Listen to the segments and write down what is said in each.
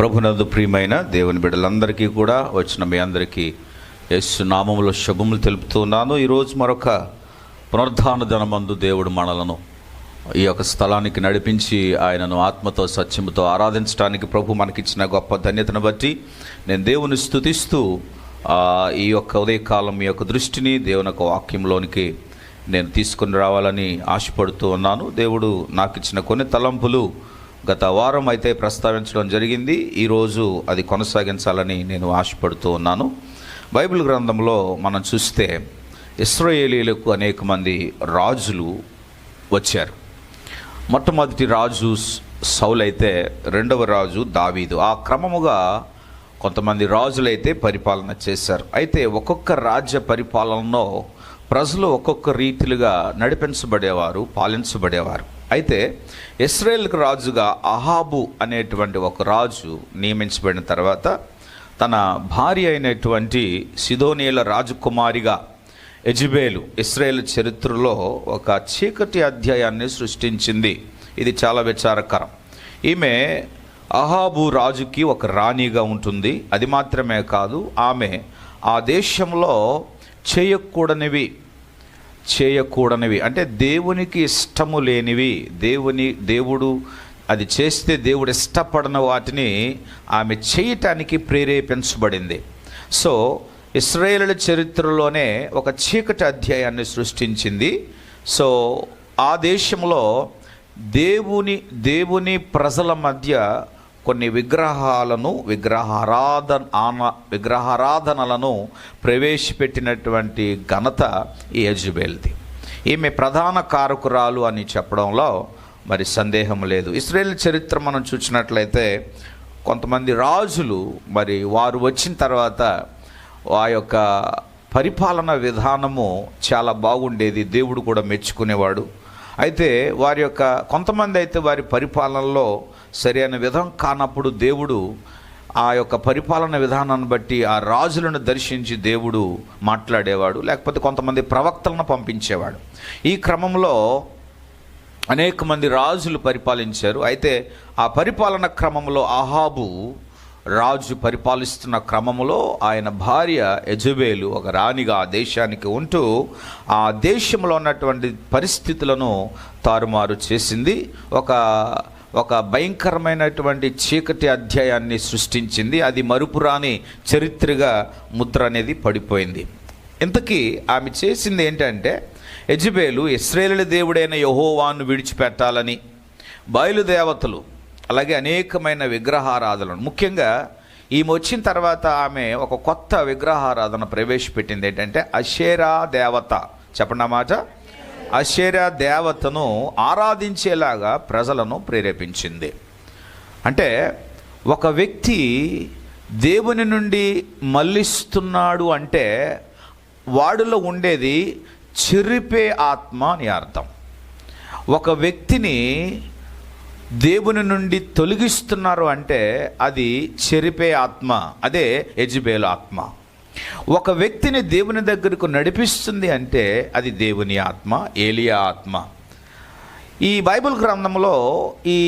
ప్రభునందు ప్రియమైన దేవుని బిడ్డలందరికీ కూడా వచ్చిన మీ అందరికీ యేసు నామములో శుభములు తెలుపుతున్నాను. ఈరోజు మరొక పునరుద్ధాన దినమందు దేవుడు మనలను ఈ యొక్క స్థలానికి నడిపించి ఆయనను ఆత్మతో సత్యముతో ఆరాధించడానికి ప్రభు మనకిచ్చిన గొప్ప ధన్యతను బట్టి నేను దేవుని స్తుతిస్తూ ఈ యొక్క ఉదయకాలం మీ యొక్క దృష్టిని దేవుని యొక్క వాక్యంలోనికి నేను తీసుకుని రావాలని ఆశపడుతూ ఉన్నాను. దేవుడు నాకు ఇచ్చిన కొన్ని తలంపులు గత వారం అయితే ప్రస్తావించడం జరిగింది. ఈరోజు అది కొనసాగించాలని నేను ఆశపడుతూ ఉన్నాను. బైబిల్ గ్రంథంలో మనం చూస్తే ఇశ్రాయేలీయులకు అనేక మంది రాజులు వచ్చారు. మొట్టమొదటి రాజు సౌలు అయితే, రెండవ రాజు దావీదు. ఆ క్రమముగా కొంతమంది రాజులైతే పరిపాలన చేశారు. అయితే ఒక్కొక్క రాజ్య పరిపాలనలో ప్రజలు ఒక్కొక్క రీతిలుగా నడిపించబడేవారు, పాలించబడేవారు. అయితే ఇశ్రాయేలుకు రాజుగా అహాబు అనేటువంటి ఒక రాజు నియమించబడిన తర్వాత తన భార్య అయినటువంటి సిదోనీయుల రాజకుమారిగా యెజబెలు ఇశ్రాయేలు చరిత్రలో ఒక చీకటి అధ్యాయాన్ని సృష్టించింది. ఇది చాలా విచారకరం. ఈమె అహాబు రాజుకి ఒక రాణిగా ఉంటుంది. అది మాత్రమే కాదు, ఆమె ఆ దేశంలో చేయకూడనివి అంటే దేవునికి ఇష్టము లేనివి, దేవుడు అది చేస్తే దేవుడు ఇష్టపడని వాటిని ఆమె చేయటానికి ప్రేరేపించబడింది. సో ఇశ్రాయేలు చరిత్రలోనే ఒక చీకటి అధ్యాయాన్ని సృష్టించింది. సో ఆ దేశంలో దేవుని ప్రజల మధ్య కొన్ని విగ్రహారాధనలను ప్రవేశపెట్టినటువంటి ఘనత ఈ యెజబెల్ది. ఈమె ప్రధాన కారకురాలు అని చెప్పడంలో మరి సందేహం లేదు. ఇశ్రాయేలు చరిత్ర మనం చూసినట్లయితే కొంతమంది రాజులు మరి వారు వచ్చిన తర్వాత ఆ యొక్క పరిపాలన విధానము చాలా బాగుండేది, దేవుడు కూడా మెచ్చుకునేవాడు. అయితే వారి యొక్క కొంతమంది అయితే వారి పరిపాలనలో సరైన విధం కానప్పుడు దేవుడు ఆ యొక్క పరిపాలన విధానాన్ని బట్టి ఆ రాజులను దర్శించి దేవుడు మాట్లాడేవాడు, లేకపోతే కొంతమంది ప్రవక్తలను పంపించేవాడు. ఈ క్రమంలో అనేక మంది రాజులు పరిపాలించారు. అయితే ఆ పరిపాలన క్రమంలో అహాబు రాజు పరిపాలిస్తున్న క్రమంలో ఆయన భార్య యెజబెలు ఒక రాణిగా ఆ దేశానికి ఉంటూ ఆ దేశంలో ఉన్నటువంటి పరిస్థితులను తారుమారు చేసింది. ఒక భయంకరమైనటువంటి చీకటి అధ్యాయాన్ని సృష్టించింది. అది మరుపురాని చరిత్రగా ముద్ర అనేది పడిపోయింది. ఇంతకీ ఆమె చేసింది ఏంటంటే, యెజబెలు ఇశ్రాయేలు దేవుడైన యెహోవాను విడిచిపెట్టాలని, బయలుదేవతలు అలాగే అనేకమైన విగ్రహారాధనలు, ముఖ్యంగా ఈమె వచ్చిన తర్వాత ఆమె ఒక కొత్త విగ్రహారాధన ప్రవేశపెట్టింది. ఏంటంటే అషేరా దేవత. చెప్పండి మాట. అషేరా దేవతను ఆరాధించేలాగా ప్రజలను ప్రేరేపించింది. అంటే ఒక వ్యక్తి దేవుని నుండి మళ్ళిస్తున్నాడు అంటే వాడిలో ఉండేది చెరిపే ఆత్మ అని అర్థం. ఒక వ్యక్తిని దేవుని నుండి తొలగిస్తున్నారు అంటే అది చెరిపే ఆత్మ, అదే యెజబెలు ఆత్మ. ఒక వ్యక్తిని దేవుని దగ్గరకు నడిపిస్తుంది అంటే అది దేవుని ఆత్మ, ఏలియా ఆత్మ. ఈ బైబిల్ గ్రంథంలో ఈ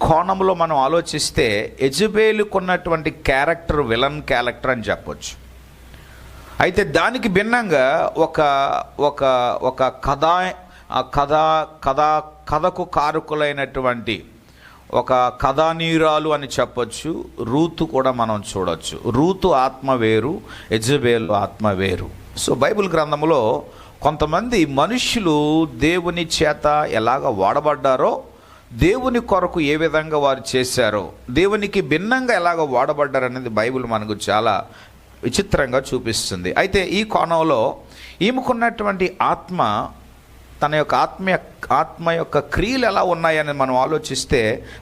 కోణంలో మనం ఆలోచిస్తే యెజబెలుకున్నటువంటి క్యారెక్టర్ విలన్ క్యారెక్టర్ అని చెప్పొచ్చు. అయితే దానికి భిన్నంగా ఒక కథకు కారకులైనటువంటి ఒక కథానీయురాలు అని చెప్పొచ్చు. రూతు కూడా మనం చూడొచ్చు. రూతు ఆత్మ వేరు, యెజబెలు ఆత్మ వేరు. సో బైబిల్ గ్రంథంలో కొంతమంది మనుషులు దేవుని చేత ఎలాగ వాడబడ్డారో, దేవుని కొరకు ఏ విధంగా వారు చేశారో, దేవునికి భిన్నంగా ఎలాగ వాడబడ్డారనేది బైబిల్ మనకు చాలా విచిత్రంగా చూపిస్తుంది. అయితే ఈ కోణంలో ఈమెకున్నటువంటి ఆత్మ, తన యొక్క ఆత్మ యొక్క క్రియలు ఎలా ఉన్నాయని మనం ఆలోచిస్తే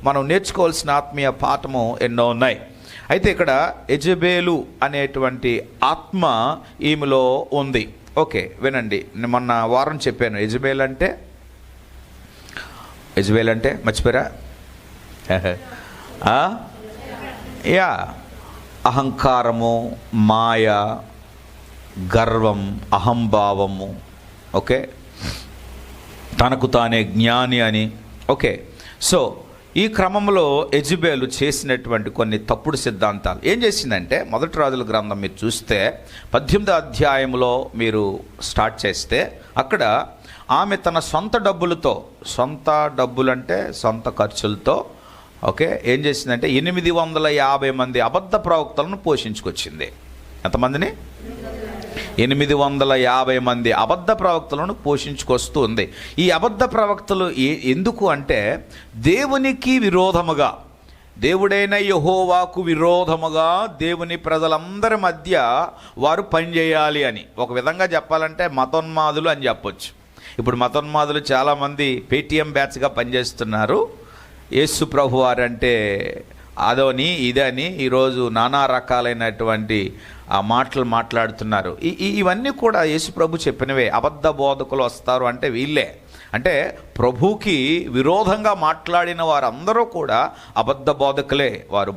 మనం నేర్చుకోవాల్సిన ఆత్మీయ పాఠము ఎన్నో ఉన్నాయి. అయితే ఇక్కడ యెజబెలు అనేటువంటి ఆత్మ ఈమెలో ఉంది. ఓకే, వినండి. మొన్న వారం చెప్పాను యెజబెలు అంటే మర్చిపోయారా? యా, అహంకారము, మాయ, గర్వం, అహంభావము. ఓకే, తనకు తానే జ్ఞాని అని. ఓకే, సో ఈ క్రమంలో యెజబెలు చేసినటువంటి కొన్ని తప్పుడు సిద్ధాంతాలు ఏం చేసిందంటే, మొదటి రాజుల గ్రంథం మీరు చూస్తే 18వ అధ్యాయంలో మీరు స్టార్ట్ చేస్తే అక్కడ ఆమె తన సొంత డబ్బులంటే సొంత ఖర్చులతో ఏం చేసిందంటే 850 మంది అబద్ధ ప్రవక్తలను పోషించుకొచ్చింది. ఎంతమందిని? 850 మంది అబద్ధ ప్రవక్తలను పోషించుకొస్తూ ఉంది. ఈ అబద్ధ ప్రవక్తలు ఎందుకు అంటే, దేవునికి విరోధముగా, దేవుడైన యెహోవాకు విరోధముగా దేవుని ప్రజలందరి మధ్య వారు పనిచేయాలి అని. ఒక విధంగా చెప్పాలంటే మతోన్మాదులు అని చెప్పొచ్చు. ఇప్పుడు మతోన్మాదులు చాలామంది పేటీఎం బ్యాచ్గా పనిచేస్తున్నారు. యేసు ప్రభు వారంటే అదని ఇదని ఈరోజు నానా రకాలైనటువంటి ఆ మాటలు మాట్లాడుతున్నారు. ఇవన్నీ కూడా యేసు ప్రభు చెప్పినవే. అబద్ధ బోధకులు వస్తారు అంటే వీళ్ళే. అంటే ప్రభుకి విరోధంగా మాట్లాడిన వారందరూ కూడా అబద్ధ బోధకులే. వారు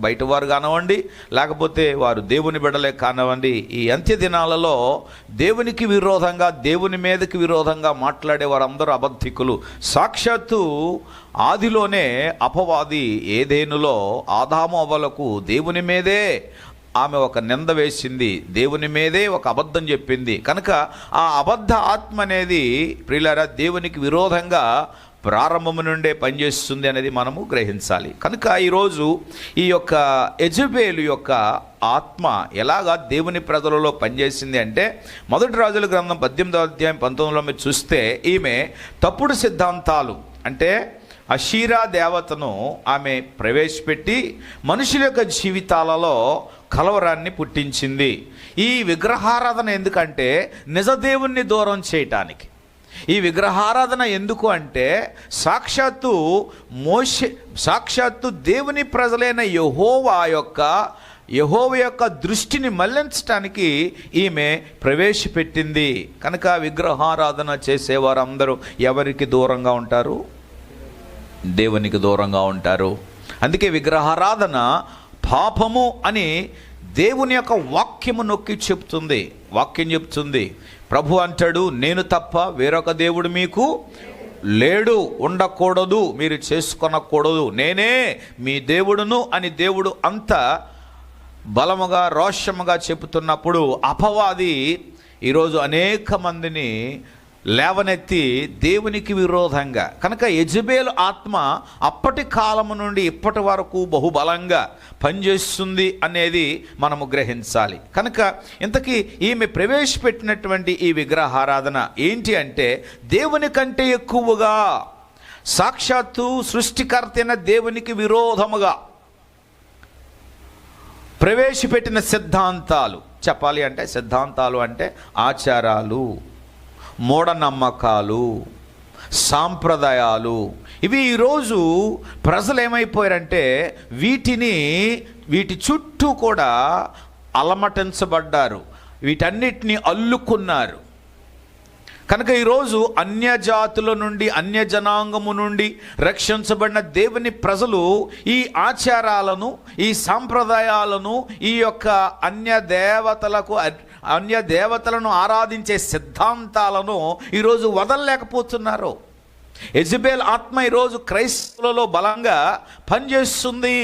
బయటవారు కానివ్వండి, లేకపోతే వారు దేవుని బిడ్డలే కానివ్వండి. ఈ అంత్య దినాలలో దేవునికి విరోధంగా, దేవుని మీదకి విరోధంగా మాట్లాడే వారందరూ అబద్ధికులు. సాక్షాత్తు ఆదిలోనే అపవాది ఏదేనులో ఆదాము అవ్వలకు దేవుని మీదే ఆమె ఒక నింద వేసింది, దేవుని మీదే ఒక అబద్ధం చెప్పింది. కనుక ఆ అబద్ధ ఆత్మ అనేది ప్రియులారా దేవునికి విరోధంగా ప్రారంభము నుండే పనిచేస్తుంది అనేది మనము గ్రహించాలి. కనుక ఈరోజు ఈ యొక్క యెజబెలు యొక్క ఆత్మ ఎలాగా దేవుని ప్రజలలో పనిచేసింది అంటే, మొదటి రాజుల గ్రంథం 18వ అధ్యాయం 19లో మీరు చూస్తే ఈమె తప్పుడు సిద్ధాంతాలు అంటే అషీరా దేవతను ఆమె ప్రవేశపెట్టి మనుషుల యొక్క జీవితాలలో కలవరాన్ని పుట్టించింది. ఈ విగ్రహారాధన ఎందుకంటే నిజదేవుణ్ణి దూరం చేయటానికి. ఈ విగ్రహారాధన ఎందుకు అంటే సాక్షాత్తు దేవుని ప్రజలైన యెహోవా యొక్క దృష్టిని మళ్లించటానికి ఈమె ప్రవేశపెట్టింది. కనుక విగ్రహారాధన చేసేవారందరూ ఎవరికి దూరంగా ఉంటారు? దేవునికి దూరంగా ఉంటారు. అందుకే విగ్రహారాధన పాపము అని దేవుని యొక్క వాక్యము నొక్కి చెప్తుంది. వాక్యం చెప్తుంది, ప్రభు అంటాడు, నేను తప్ప వేరొక దేవుడు మీకు లేడు, ఉండకూడదు, మీరు చేసుకొనకూడదు, నేనే మీ దేవుడును అని దేవుడు అంత బలముగా రోషముగా చెబుతున్నప్పుడు అపవాది ఈరోజు అనేక మందిని లేవనెత్తి దేవునికి విరోధంగా. కనుక యెజబెలు ఆత్మ అప్పటి కాలము నుండి ఇప్పటి వరకు బహుబలంగా పనిచేస్తుంది అనేది మనము గ్రహించాలి. కనుక ఇంతకీ ఈమె ప్రవేశపెట్టినటువంటి ఈ విగ్రహారాధన ఏంటి అంటే, దేవుని కంటే ఎక్కువగా సాక్షాత్తు సృష్టికర్తైన దేవునికి విరోధముగా ప్రవేశపెట్టిన సిద్ధాంతాలు. చెప్పాలి అంటే సిద్ధాంతాలు అంటే ఆచారాలు, మూఢనమ్మకాలు, సాంప్రదాయాలు. ఇవి ఈరోజు ప్రజలు ఏమైపోయారంటే వీటి చుట్టూ కూడా అలమటించబడ్డారు, వీటన్నిటిని అల్లుకున్నారు. కనుక ఈరోజు అన్యజాతుల నుండి, అన్యజనాంగము నుండి రక్షించబడిన దేవుని ప్రజలు ఈ ఆచారాలను, ఈ సాంప్రదాయాలను, ఈ యొక్క అన్య దేవతలను ఆరాధించే సిద్ధాంతాలను ఈరోజు వదలలేకపోతున్నారు. యెజబెల్ ఆత్మ ఈరోజు క్రైస్తవులలో బలంగా పనిచేస్తుంది.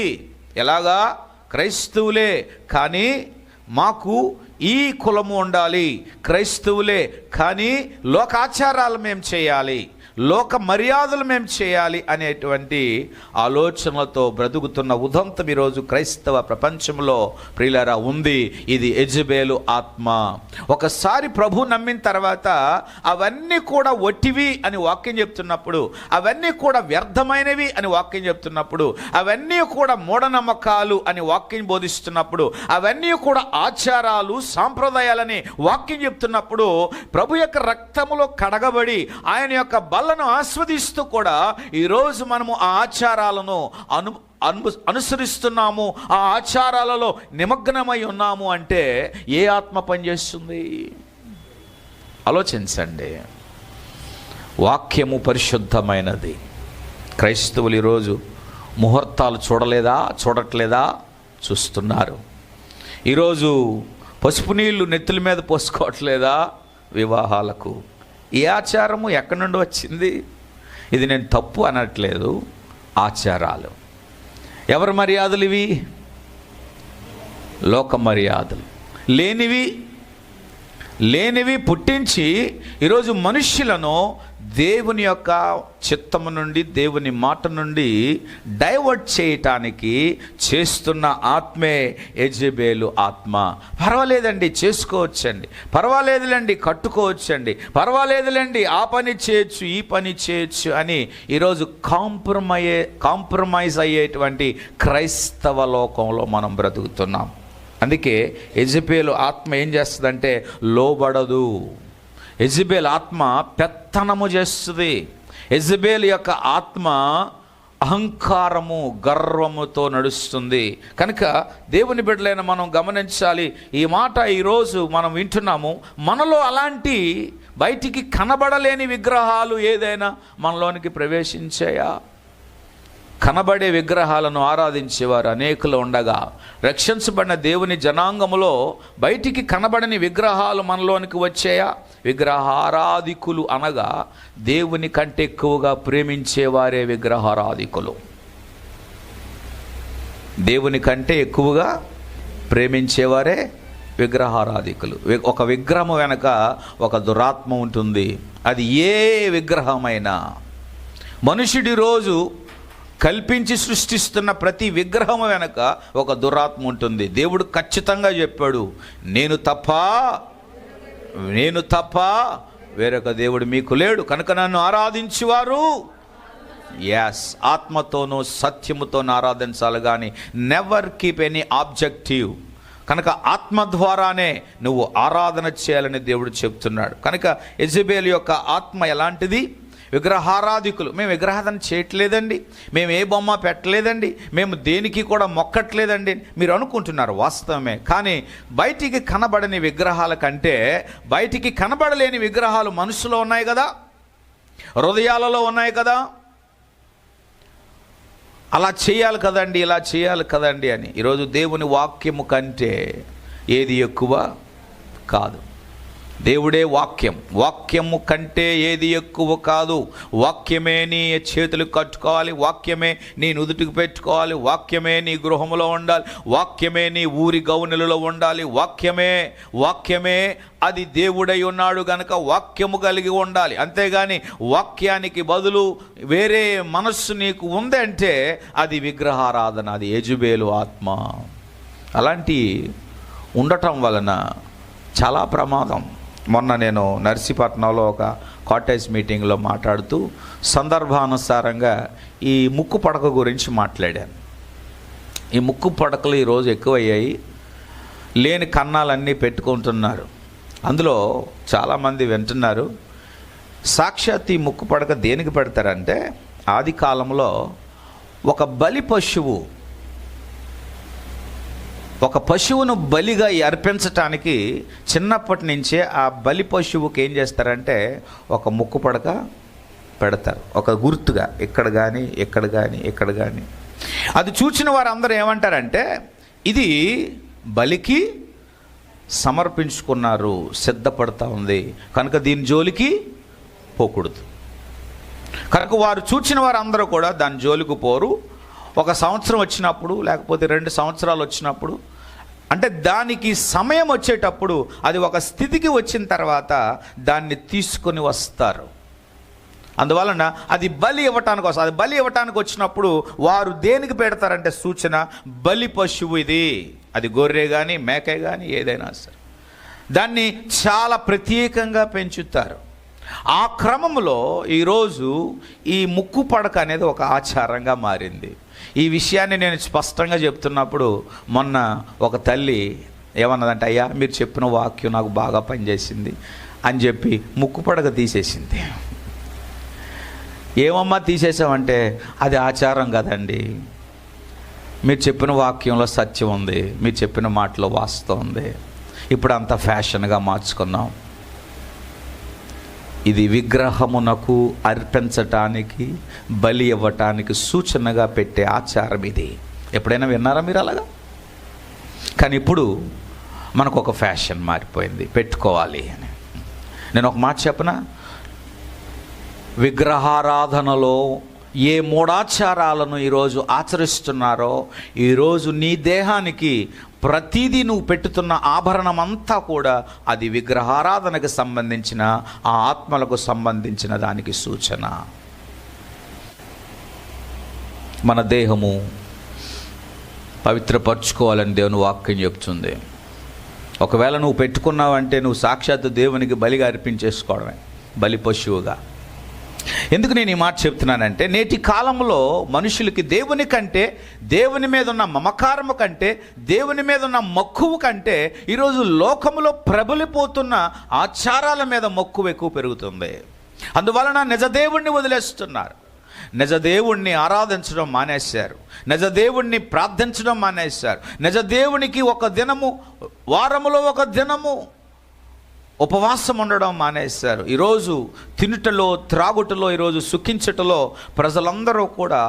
ఎలాగా? క్రైస్తవులే కానీ మాకు ఈ కులము ఉండాలి, క్రైస్తవులే కానీ లోకాచారాలు మేము చేయాలి, లోక మర్యాదలు మేము చేయాలి అనేటువంటి ఆలోచనలతో బ్రతుకుతున్న ఉదంతం ఈరోజు క్రైస్తవ ప్రపంచంలో ప్రియులారా ఉంది. ఇది యెజబెలు ఆత్మ. ఒకసారి ప్రభు నమ్మిన తర్వాత అవన్నీ కూడా ఒట్టివి అని వాక్యం చెప్తున్నప్పుడు, అవన్నీ కూడా వ్యర్థమైనవి అని వాక్యం చెప్తున్నప్పుడు, అవన్నీ కూడా మూఢనమ్మకాలు అని వాక్యం బోధిస్తున్నప్పుడు, అవన్నీ కూడా ఆచారాలు సాంప్రదాయాలని వాక్యం చెప్తున్నప్పుడు, ప్రభు యొక్క రక్తములో కడగబడి ఆయన యొక్క బలను ఆస్వాదిస్తూ కూడా ఈరోజు మనము ఆ ఆచారాలను అనుసరిస్తున్నాము, ఆ ఆచారాలలో నిమగ్నమై ఉన్నాము అంటే ఏ ఆత్మ పనిచేస్తుంది? ఆలోచించండి. వాక్యము పరిశుద్ధమైనది. క్రైస్తవులు ఈరోజు ముహూర్తాలు చూడట్లేదా? చూస్తున్నారు. ఈరోజు పసుపు నీళ్లు నెత్తుల మీద పోసుకోవట్లేదా వివాహాలకు? ఈ ఆచారము ఎక్కడి నుండి వచ్చింది? ఇది నేను తప్పు అనట్లేదు. ఆచారాలు. ఎవరి మర్యాదలు ఇవి? లోక మర్యాదలు. లేనివి పుట్టించి ఈరోజు మనుష్యులను దేవుని యొక్క చిత్తము నుండి, దేవుని మాట నుండి డైవర్ట్ చేయటానికి చేస్తున్న ఆత్మే యెజెబెలు ఆత్మ. పర్వాలేదండి, చేసుకోవచ్చండి, పర్వాలేదులేండి, కట్టుకోవచ్చండి, పర్వాలేదులేండి, ఆ పని చేయొచ్చు, ఈ పని చేయొచ్చు అని ఈరోజు కాంప్రమైజ్ అయ్యేటువంటి క్రైస్తవ లోకంలో మనం బ్రతుకుతున్నాం. అందుకే యెజెబెలు ఆత్మ ఏం చేస్తుందంటే లోబడదు. యెజెబెలు ఆత్మ పెత్తనము చేస్తుంది. యెజెబెలు యొక్క ఆత్మ అహంకారము, గర్వముతో నడుస్తుంది. కనుక దేవుని బిడ్డలైన మనం గమనించాలి. ఈ మాట ఈరోజు మనం వింటున్నాము. మనలో అలాంటి బయటికి కనబడలేని విగ్రహాలు ఏదైనా మనలోనికి ప్రవేశించాయా? కనబడే విగ్రహాలను ఆరాధించేవారు అనేకులు ఉండగా, రక్షించబడిన దేవుని జనాంగములో బయటికి కనబడని విగ్రహాలు మనలోనికి వచ్చాయా? విగ్రహారాధికులు అనగా దేవుని కంటే ఎక్కువగా ప్రేమించేవారే విగ్రహారాధికులు. దేవుని కంటే ఎక్కువగా ప్రేమించేవారే విగ్రహారాధికులు. ఒక విగ్రహం వెనక ఒక దురాత్మ ఉంటుంది. అది ఏ విగ్రహమైనా. మనుషుడి రోజు కల్పించి సృష్టిస్తున్న ప్రతి విగ్రహం వెనక ఒక దురాత్మ ఉంటుంది. దేవుడు ఖచ్చితంగా చెప్పాడు, నేను తప్ప వేరొక దేవుడు మీకు లేడు, కనుక నన్ను ఆరాధించేవారు ఆత్మతోనూ సత్యముతోనూ ఆరాధించాలి, కానీ నెవర్ కీప్ ఎనీ ఆబ్జెక్టివ్. కనుక ఆత్మ ద్వారానే నువ్వు ఆరాధన చేయాలని దేవుడు చెప్తున్నాడు. కనుక యెజెబెలు యొక్క ఆత్మ ఎలాంటిది? విగ్రహారాధికులు. మేము విగ్రహారాధన చేయట్లేదండి, మేము ఏ బొమ్మ పెట్టలేదండి, మేము దేనికి కూడా మొక్కట్లేదండి మీరు అనుకుంటున్నారు. వాస్తవమే. కానీ బయటికి కనబడని విగ్రహాల కంటే బయటికి కనబడలేని విగ్రహాలు మనసులో ఉన్నాయి కదా, హృదయాలలో ఉన్నాయి కదా. అలా చేయాలి కదండి, ఇలా చేయాలి కదండి అని. ఈరోజు దేవుని వాక్యము కంటే ఏది ఎక్కువ కాదు. దేవుడే వాక్యం. వాక్యము కంటే ఏది ఎక్కువ కాదు. వాక్యమే నీ చేతులకు కట్టుకోవాలి, వాక్యమే నీ నుదుటికి పెట్టుకోవాలి, వాక్యమే నీ గృహములో ఉండాలి, వాక్యమే నీ ఊరి గౌనులలో ఉండాలి. వాక్యమే అది దేవుడై ఉన్నాడు గనక వాక్యము కలిగి ఉండాలి. అంతేగాని వాక్యానికి బదులు వేరే మనస్సు నీకు ఉందంటే అది విగ్రహారాధన, అది యెజెబెలు ఆత్మ. అలాంటి ఉండటం వలన చాలా ప్రమాదం. మొన్న నేను నర్సీపట్నంలో ఒక కాటేజ్ మీటింగ్లో మాట్లాడుతూ సందర్భానుసారంగా ఈ ముక్కు పడక గురించి మాట్లాడాను. ఈ ముక్కు పడకలు ఈరోజు ఎక్కువయ్యాయి. లేని కన్నాలన్నీ పెట్టుకుంటున్నారు. అందులో చాలామంది వింటున్నారు. సాక్షాత్ ఈ ముక్కు పడక దేనికి పెడతారంటే, ఆది కాలంలో ఒక బలి పశువు, ఒక పశువును బలిగా అర్పించటానికి చిన్నప్పటి నుంచే ఆ బలి పశువుకి ఏం చేస్తారంటే ఒక ముక్కు పడక పెడతారు, ఒక గుర్తుగా. ఇక్కడ కానీ. అది చూసిన వారు అందరూ ఏమంటారంటే, ఇది బలికి సమర్పించుకున్నారు, సిద్ధపడతా ఉంది కనుక దీని జోలికి పోకూడదు. కనుక వారు చూచిన వారు అందరూ కూడా దాని జోలికి పోరు. ఒక సంవత్సరం వచ్చినప్పుడు, లేకపోతే 2 సంవత్సరాలు వచ్చినప్పుడు, అంటే దానికి సమయం వచ్చేటప్పుడు, అది ఒక స్థితికి వచ్చిన తర్వాత దాన్ని తీసుకొని వస్తారు. అందువలన అది బలి ఇవ్వటానికి వస్తుంది. అది బలి ఇవ్వటానికి వచ్చినప్పుడు వారు దేనికి పెడతారంటే సూచన, బలి పశువు ఇది. అది గొర్రె కానీ, మేక కానీ, ఏదైనా సరే దాన్ని చాలా ప్రత్యేకంగా పెంచుతారు. ఆ క్రమంలో ఈరోజు ఈ ముక్కు పడక అనేది ఒక ఆచారంగా మారింది. ఈ విషయాన్ని నేను స్పష్టంగా చెప్తున్నప్పుడు మొన్న ఒక తల్లి ఏమన్నదంటే, అయ్యా మీరు చెప్పిన వాక్యం నాకు బాగా పనిచేసింది అని చెప్పి ముక్కు పడక తీసేసింది. ఏమమ్మా తీసేసామంటే, అది ఆచారం కదండి, మీరు చెప్పిన వాక్యంలో సత్యం ఉంది, మీరు చెప్పిన మాటలో వాస్తవం ఉంది, ఇప్పుడు అంత ఫ్యాషన్గా మార్చుకున్నాం. ఇది విగ్రహమునకు అర్పించటానికి, బలి ఇవ్వటానికి సూచనగా పెట్టే ఆచారం ఇది. ఎప్పుడైనా విన్నారా మీరు అలాగా? కానీ ఇప్పుడు మనకు ఒక ఫ్యాషన్ మారిపోయింది, పెట్టుకోవాలి అని. నేను ఒక మాట చెప్పనా, విగ్రహారాధనలో ఏ మూఢాచారాలను ఈరోజు ఆచరిస్తున్నారో, ఈరోజు నీ దేహానికి ప్రతిదీ నువ్వు పెట్టుతున్న ఆభరణం అంతా కూడా అది విగ్రహారాధనకు సంబంధించిన, ఆ ఆత్మలకు సంబంధించిన దానికి సూచన. మన దేహము పవిత్రపరచుకోవాలని దేవుని వాక్యం చెప్తుంది. ఒకవేళ నువ్వు పెట్టుకున్నావంటే నువ్వు సాక్షాత్తు దేవునికి బలిగా అర్పించేసుకోవడమే, బలి పశువుగా. ఎందుకు నేను ఈ మాట చెప్తున్నానంటే, నేటి కాలంలో మనుషులకి దేవుని కంటే, దేవుని మీద ఉన్న మమకారము కంటే, దేవుని మీద ఉన్న మక్కువ కంటే ఈరోజు లోకములో ప్రబలిపోతున్న ఆచారాల మీద మక్కువ ఎక్కువ పెరుగుతుంది. అందువలన నిజ దేవుణ్ణి వదిలేస్తున్నారు, నిజ దేవుణ్ణి ఆరాధించడం మానేశారు, నిజ దేవుణ్ణి ప్రార్థించడం మానేశారు, నిజ దేవునికి ఒక దినము, వారములో ఒక దినము ఉపవాసం ఉండడం మానేశారు. ఈరోజు తినుటలో, త్రాగుటలో, ఈరోజు సుఖించుటలో ప్రజలందరూ కూడా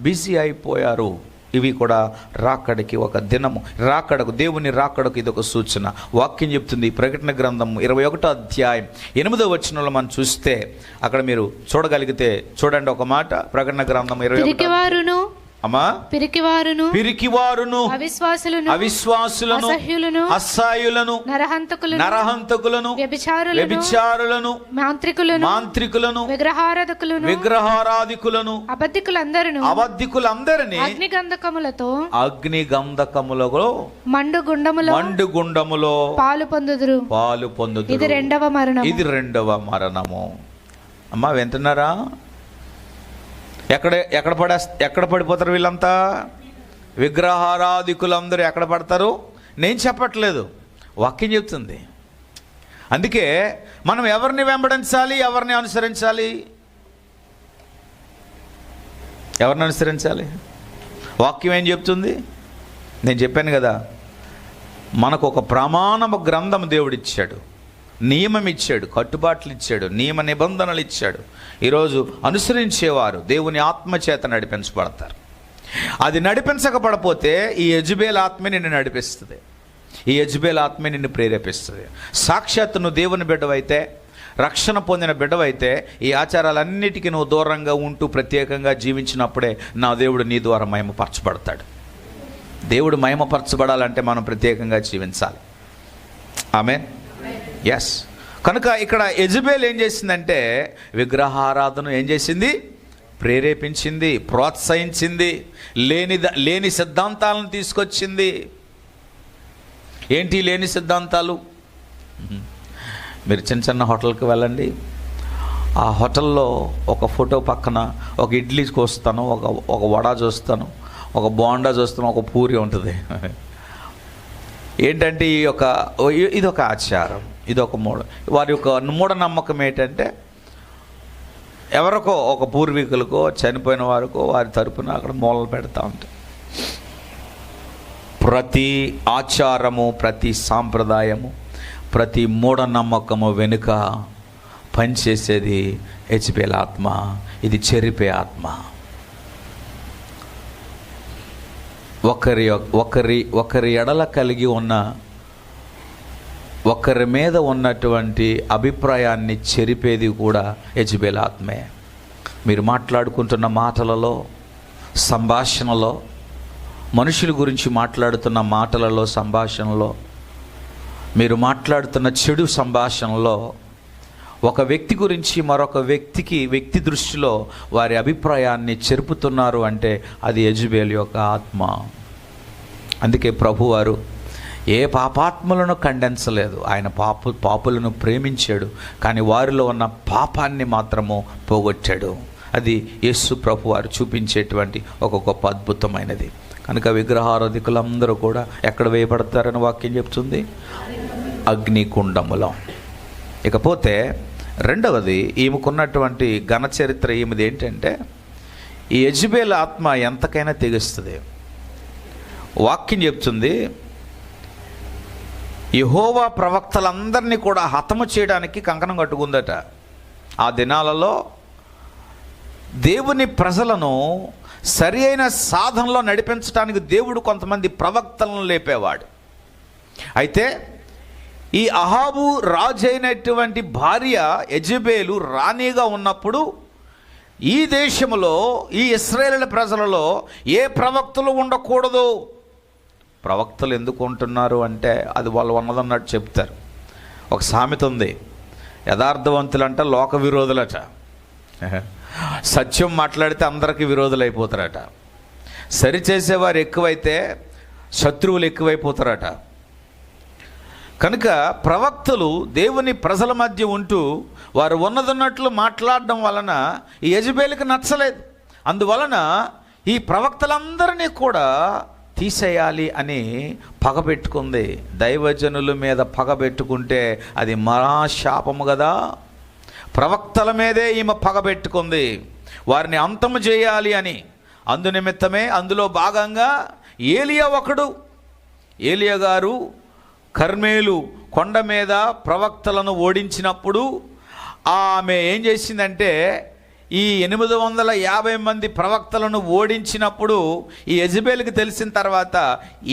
బిజీ అయిపోయారు. ఇవి కూడా రాకడికి ఒక దినము, రాకడకు, దేవుని రాకడకు ఇది ఒక సూచన. వాక్యం చెప్తుంది. ప్రకటన గ్రంథం 21వ అధ్యాయం 8వ వచనంలో మనం చూస్తే, అక్కడ మీరు చూడగలిగితే చూడండి ఒక మాట. ప్రకటన గ్రంథం 21 పిరికివారును అవిశ్వాసులను అసహ్యులను నరహంతకులను వ్యభిచారులను మాంత్రికులను విగ్రహారాధికులను అబద్ధికులందరినీ అగ్నిగంధకములలో మండుగుండములో పాలు పొందుదురు. ఇది రెండవ మరణము. అమ్మా వింటున్నారా? ఎక్కడ పడిపోతారు వీళ్ళంతా? విగ్రహారాధికులందరూ ఎక్కడ పడతారు? నేను చెప్పట్లేదు, వాక్యం చెప్తుంది. అందుకే మనం ఎవరిని వెంబడించాలి, ఎవరిని అనుసరించాలి? ఎవరిని అనుసరించాలి? వాక్యం ఏం చెప్తుంది? నేను చెప్పాను కదా, మనకు ఒక ప్రమాణము గ్రంథం దేవుడిచ్చాడు, నియమం ఇచ్చాడు, కట్టుబాట్లు ఇచ్చాడు, నియమ నిబంధనలు ఇచ్చాడు. ఈరోజు అనుసరించేవారు దేవుని ఆత్మచేత నడిపించబడతారు. అది నడిపించకపోతే ఈ యెజబెల్ ఆత్మే నిన్ను నడిపిస్తుంది, ఈ యెజబెల్ ఆత్మే నిన్ను ప్రేరేపిస్తుంది. సాక్షాత్తు నువ్వు దేవుని బిడ్డవైతే, రక్షణ పొందిన బిడ్డవైతే, ఈ ఆచారాలన్నిటికీ నువ్వు దూరంగా ఉంటూ ప్రత్యేకంగా జీవించినప్పుడే నా దేవుడు నీ ద్వారా మహిమపరచబడతాడు. దేవుడు మహిమపరచబడాలంటే మనం ప్రత్యేకంగా జీవించాలి. ఆమేన్. ఎస్. కనుక ఇక్కడ యెజబెల్ ఏం చేసిందంటే, విగ్రహారాధన ఏం చేసింది? ప్రేరేపించింది, ప్రోత్సహించింది, లేని సిద్ధాంతాలను తీసుకొచ్చింది. ఏంటి లేని సిద్ధాంతాలు? మీరు చిన్న చిన్న హోటల్కి వెళ్ళండి, ఆ హోటల్లో ఒక ఫోటో పక్కన ఒక ఇడ్లీ చూస్తాను, ఒక వడ చూస్తాను, ఒక బోండా చూస్తాను, ఒక పూరి ఉంటుంది. ఏంటంటే ఇదొక ఆచారం, ఇదొక వారి యొక్క మూఢనమ్మకం ఏంటంటే, ఎవరికో ఒక పూర్వీకులకో చనిపోయిన వారికో వారి తరపున అక్కడ మూలలు పెడతా ఉంటారు. ప్రతి ఆచారము, ప్రతి సాంప్రదాయము, ప్రతి మూఢనమ్మకము వెనుక పనిచేసేది యెజబెల్ ఆత్మ. ఇది చెరిపే ఆత్మ. ఒకరి ఎడల కలిగి ఉన్న, ఒకరి మీద ఉన్నటువంటి అభిప్రాయాన్ని చెరిపేది కూడా యెజబెల్ ఆత్మే. మీరు మాట్లాడుకుంటున్న మాటలలో, సంభాషణలో, మనుషుల గురించి మాట్లాడుతున్న మాటలలో, సంభాషణలో, మీరు మాట్లాడుతున్న చెడు సంభాషణలో ఒక వ్యక్తి గురించి మరొక వ్యక్తి దృష్టిలో వారి అభిప్రాయాన్ని చెరుపుతున్నారు అంటే అది యెజబెల్ యొక్క ఆత్మ. అందుకే ప్రభువారు ఏ పాపాత్ములను ఖండించలేదు, ఆయన పాపులను ప్రేమించాడు, కానీ వారిలో ఉన్న పాపాన్ని మాత్రము పోగొట్టాడు. అది యేసు ప్రభువారు చూపించేటువంటి ఒక గొప్ప అద్భుతమైనది. కనుక విగ్రహారాధికులందరూ కూడా ఎక్కడ వేయబడతారని వాక్యం చెప్తుంది? అగ్నికుండములో. ఇకపోతే రెండవది, ఈమెకున్నటువంటి ఘన చరిత్ర ఈమెది ఏంటంటే, ఈ యెజబెల్ ఆత్మ ఎంతకైనా తెగిస్తుంది. వాక్యం చెప్తుంది, యెహోవా ప్రవక్తలందరినీ కూడా హతము చేయడానికి కంకణం కట్టుకుందట. ఆ దినాలలో దేవుని ప్రజలను సరి అయిన సాధనలో నడిపించడానికి దేవుడు కొంతమంది ప్రవక్తలను లేపేవాడు. అయితే ఈ అహాబు రాజు అయినటువంటి భార్య యెజబెలు రాణిగా ఉన్నప్పుడు ఈ దేశంలో ఈ ఇశ్రాయేలు ప్రజలలో ఏ ప్రవక్తలు ఉండకూడదు. ప్రవక్తలు ఎందుకు ఉంటున్నారు అంటే అది వాళ్ళు ఉన్నదన్నట్టు చెప్తారు. ఒక సామెత ఉంది, యథార్థవంతులంట లోక విరోధులట, సత్యం మాట్లాడితే అందరికీ విరోధులు అయిపోతారట, సరిచేసేవారు ఎక్కువైతే శత్రువులు ఎక్కువైపోతారట. కనుక ప్రవక్తలు దేవుని ప్రజల మధ్య ఉంటూ వారు ఉన్నదన్నట్లు మాట్లాడడం వలన ఈ యెజబెలుకి నచ్చలేదు. అందువలన ఈ ప్రవక్తలందరినీ కూడా తీసేయాలి అని పగబెట్టుకుంది. దైవజనుల మీద పగబెట్టుకుంటే అది మహాశాపము కదా. ప్రవక్తల మీదే ఈమె పగబెట్టుకుంది, వారిని అంతము చేయాలి అని. అందునిమిత్తమే అందులో భాగంగా ఏలియా ఒకడు. ఏలియా గారు కర్మేలు కొండ మీద ప్రవక్తలను ఓడించినప్పుడు ఆమె ఏం చేసిందంటే, ఈ 850 మంది ప్రవక్తలను ఓడించినప్పుడు ఈ యెజబెలుకి తెలిసిన తర్వాత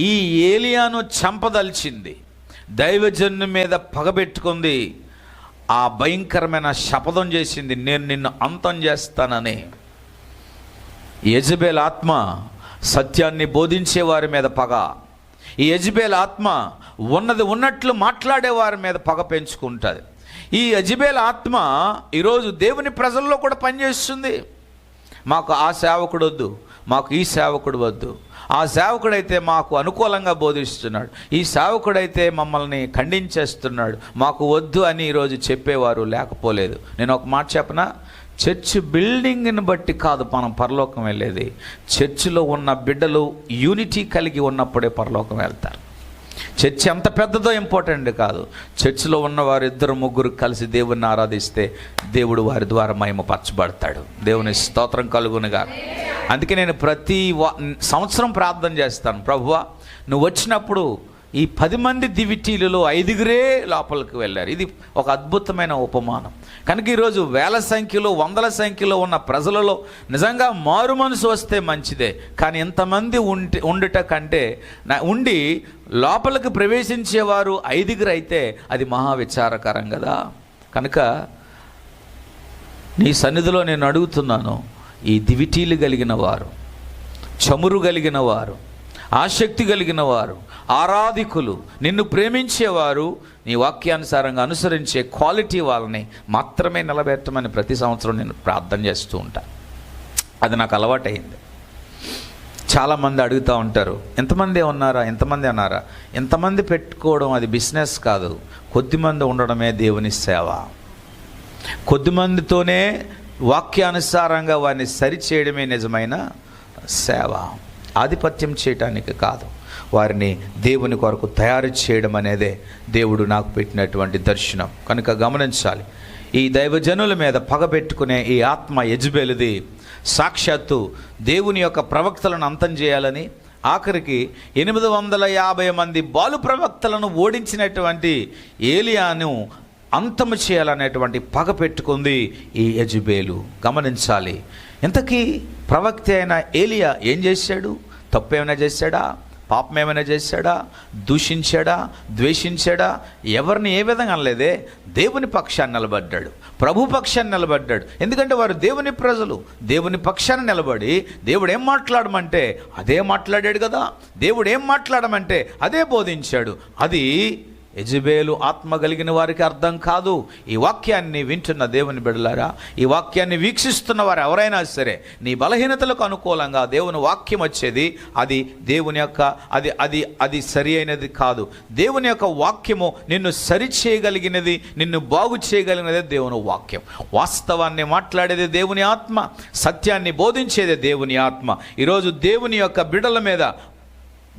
ఈ ఏలియాను చంపదలిచింది. దైవజను మీద పగబెట్టుకుంది. ఆ భయంకరమైన శపథం చేసింది, నేను నిన్ను అంతం చేస్తానని. యెజబెల్ ఆత్మ సత్యాన్ని బోధించే వారి మీద పగ, ఈ యెజబెల్ ఆత్మ ఉన్నది ఉన్నట్లు మాట్లాడే వారి మీద పగ పెంచుకుంటుంది. ఈ యెజబెల్ ఆత్మ ఈరోజు దేవుని ప్రజల్లో కూడా పనిచేస్తుంది. మాకు ఆ సేవకుడు వద్దు, మాకు ఈ సేవకుడు వద్దు, ఆ సేవకుడైతే మాకు అనుకూలంగా బోధిస్తున్నాడు, ఈ సేవకుడైతే మమ్మల్ని ఖండించేస్తున్నాడు, మాకు వద్దు అని ఈరోజు చెప్పేవారు లేకపోలేదు. నేను ఒక మాట చెప్పనా, చర్చ్ బిల్డింగ్ని బట్టి కాదు మనం పరలోకం వెళ్ళేది. చర్చిలో ఉన్న బిడ్డలు యూనిటీ కలిగి ఉన్నప్పుడే పరలోకం వెళ్తారు. చర్చ్ ఎంత పెద్దదో ఇంపార్టెంట్ కాదు. చర్చిలో ఉన్నవారు 2-3 కలిసి దేవుణ్ణి ఆరాధిస్తే దేవుడు వారి ద్వారా మహిమపరచబడతాడు. దేవుని స్తోత్రం కలుగునుగా. అందుకే నేను ప్రతి సంవత్సరం ప్రార్థన చేస్తాను, ప్రభువా నువ్వు వచ్చినప్పుడు ఈ 10 మంది దివిటీలలో 5 లోపలికి వెళ్ళారు. ఇది ఒక అద్భుతమైన ఉపమానం. కనుక ఈరోజు వేల సంఖ్యలో 100ల సంఖ్యలో ఉన్న ప్రజలలో నిజంగా మారు మనసు వస్తే మంచిదే, కానీ ఇంతమంది ఉండుట కంటే ఉండి లోపలికి ప్రవేశించేవారు 5 అయితే అది మహా విచారకరం కదా. కనుక నీ సన్నిధిలో నేను అడుగుతున్నాను, ఈ దివిటీలు కలిగిన వారు, చమురు కలిగిన వారు, ఆసక్తి కలిగిన వారు, ఆరాధికులు, నిన్ను ప్రేమించేవారు, నీ వాక్యానుసారంగా అనుసరించే క్వాలిటీ వాళ్ళని మాత్రమే నిలబెట్టమని ప్రతి సంవత్సరం నేను ప్రార్థన చేస్తూ ఉంటాను. అది నాకు అలవాటైంది. చాలామంది అడుగుతూ ఉంటారు, ఎంతమంది ఉన్నారా, ఎంతమంది అన్నారా. ఎంతమంది పెట్టుకోవడం అది బిజినెస్ కాదు, కొద్దిమంది ఉండడమే దేవుని సేవ. కొద్దిమందితోనే వాక్యానుసారంగా వారిని సరిచేయడమే నిజమైన సేవ. ఆధిపత్యం చేయటానికి కాదు, వారిని దేవుని కొరకు తయారు చేయడం అనేదే దేవుడు నాకు పెట్టినటువంటి దర్శనం. కనుక గమనించాలి, ఈ దైవజనుల మీద పగబెట్టుకునే ఈ ఆత్మ యెజబెలుది. సాక్షాత్తు దేవుని యొక్క ప్రవక్తలను అంతం చేయాలని, ఆఖరికి 850 మంది బాలు ప్రవక్తలను ఓడించినటువంటి ఏలియాను అంతము చేయాలనేటువంటి పగ పెట్టుకుంది ఈ యెజబెలు. గమనించాలి, ఇంతకీ ప్రవక్త అయిన ఏలియా ఏం చేశాడు? తప్పేమైనా చేశాడా? పాపం ఏమైనా చేశాడా? దూషించాడా? ద్వేషించాడా? ఎవరిని ఏ విధంగా అనలేదే. దేవుని పక్షాన్ని నిలబడ్డాడు, ప్రభు పక్షాన్ని నిలబడ్డాడు. ఎందుకంటే వారు దేవుని ప్రజలు. దేవుని పక్షాన్ని నిలబడి దేవుడు ఏం మాట్లాడమంటే అదే మాట్లాడాడు కదా. దేవుడు ఏం మాట్లాడమంటే అదే బోధించాడు. అది యెజబెలు ఆత్మ కలిగిన వారికి అర్థం కాదు. ఈ వాక్యాన్ని వింటున్న దేవుని బిడ్డలారా, ఈ వాక్యాన్ని వీక్షిస్తున్న వారు ఎవరైనా సరే, నీ బలహీనతలకు అనుకూలంగా దేవుని వాక్యం వచ్చేది అది దేవుని యొక్క అది సరి అయినది కాదు. దేవుని యొక్క వాక్యము నిన్ను సరి చేయగలిగినది, నిన్ను బాగు చేయగలిగినదే దేవుని వాక్యం. వాస్తవాన్ని మాట్లాడేది దేవుని ఆత్మ, సత్యాన్ని బోధించేదే దేవుని ఆత్మ. ఈరోజు దేవుని యొక్క బిడ్డల మీద,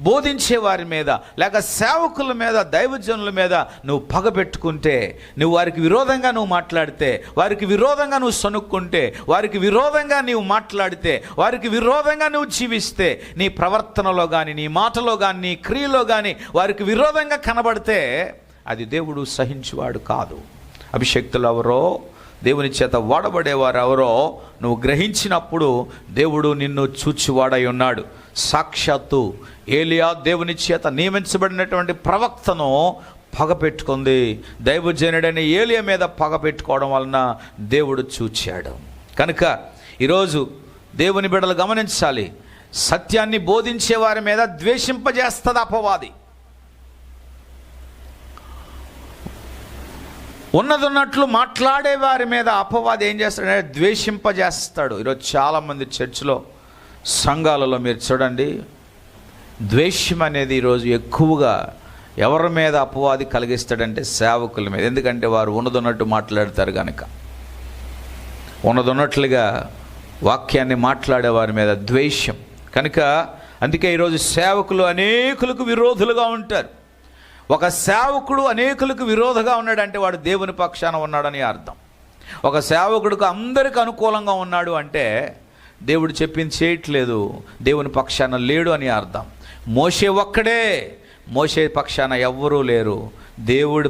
బోధించే వారి మీద, లేక సేవకుల మీద, దైవజనుల మీద నువ్వు పగబెట్టుకుంటే, నువ్వు వారికి విరోధంగా నువ్వు మాట్లాడితే, వారికి విరోధంగా నువ్వు సనుక్కుంటే, వారికి విరోధంగా నీవు మాట్లాడితే, వారికి విరోధంగా నువ్వు జీవిస్తే, నీ ప్రవర్తనలో కానీ, నీ మాటలో కానీ, నీ క్రియలో కానీ వారికి విరోధంగా కనబడితే అది దేవుడు సహించువాడు కాదు. అభిషక్తులు ఎవరో, దేవుని చేత వాడబడేవారు ఎవరో నువ్వు గ్రహించినప్పుడు దేవుడు నిన్ను చూచివాడై ఉన్నాడు. సాక్షాత్తు ఏలియా దేవుని చేత నియమించబడినటువంటి ప్రవక్తను పగపెట్టుకుంది. దైవజనుడైన ఏలియా మీద పగపెట్టుకోవడం వలన దేవుడు చూచాడు. కనుక ఈరోజు దేవుని బిడ్డలు గమనించాలి, సత్యాన్ని బోధించే వారి మీద ద్వేషింపజేస్తుంది అపవాది. ఉన్నదన్నట్లు మాట్లాడే వారి మీద అపవాది ఏం చేస్తాడంటే ద్వేషింపజేస్తాడు. ఈరోజు చాలామంది చర్చిలో, సంఘాలలో మీరు చూడండి, ద్వేషం అనేది ఈరోజు ఎక్కువగా ఎవరి మీద అపవాది కలిగిస్తాడంటే సేవకుల మీద. ఎందుకంటే వారు ఉన్నదన్నట్టు మాట్లాడతారు కనుక, ఉన్నదన్నట్లుగా వాక్యాన్ని మాట్లాడే వారి మీద ద్వేషం కనుక. అందుకే ఈరోజు సేవకులు అనేకులకు విరోధులుగా ఉంటారు. ఒక సేవకుడు అనేకులకు విరోధంగా ఉన్నాడంటే వాడు దేవుని పక్షాన ఉన్నాడని అర్థం. ఒక సేవకుడికి అందరికి అనుకూలంగా ఉన్నాడు అంటే దేవుడు చెప్పింది చేయట్లేదు, దేవుని పక్షాన లేడు అని అర్థం. మోషే ఒక్కడే, మోషే పక్షాన ఎవ్వరూ లేరు. దేవుడు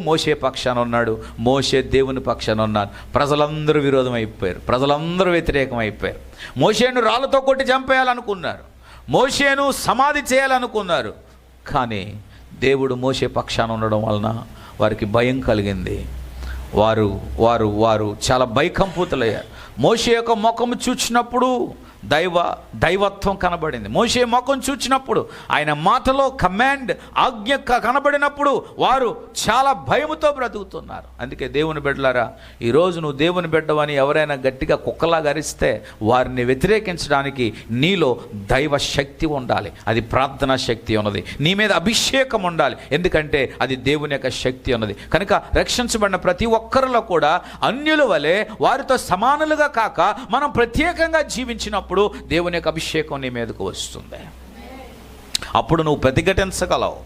మోషే పక్షాన ఉన్నాడు, మోషే దేవుని పక్షాన ఉన్నాడు. ప్రజలందరూ విరోధం అయిపోయారు, ప్రజలందరూ వ్యతిరేకం అయిపోయారు. మోషేను రాళ్ళతో కొట్టి చంపేయాలనుకున్నారు, మోషేను సమాధి చేయాలనుకున్నారు. కానీ దేవుడు మోషే పక్షాన ఉండడం వలన వారికి భయం కలిగింది. వారు చాలా భయకంపుతులయ్యారు. మోషే యొక్క ముఖము చూచినప్పుడు దైవత్వం కనబడింది. మోషే ముఖం చూచినప్పుడు, ఆయన మాటలో కమాండ్, ఆజ్ఞ కనబడినప్పుడు వారు చాలా భయముతో బ్రతుకుతున్నారు. అందుకే దేవుని బిడ్డలారా, ఈరోజు నువ్వు దేవుని బిడ్డవని ఎవరైనా గట్టిగా కుక్కలాగా అరిస్తే వారిని వ్యతిరేకించడానికి నీలో దైవ శక్తి ఉండాలి. అది ప్రార్థనా శక్తి ఉన్నది, నీ మీద అభిషేకం ఉండాలి. ఎందుకంటే అది దేవుని యొక్క శక్తి ఉన్నది. కనుక రక్షించబడిన ప్రతి ఒక్కరిలో కూడా అన్యుల వలె వారితో సమానులుగా కాక మనం ప్రత్యేకంగా జీవించినప్పుడు దేవుని యొక్క అభిషేకం నీ మీదకు వస్తుంది. అప్పుడు నువ్వు ప్రతిఘటించగలవు.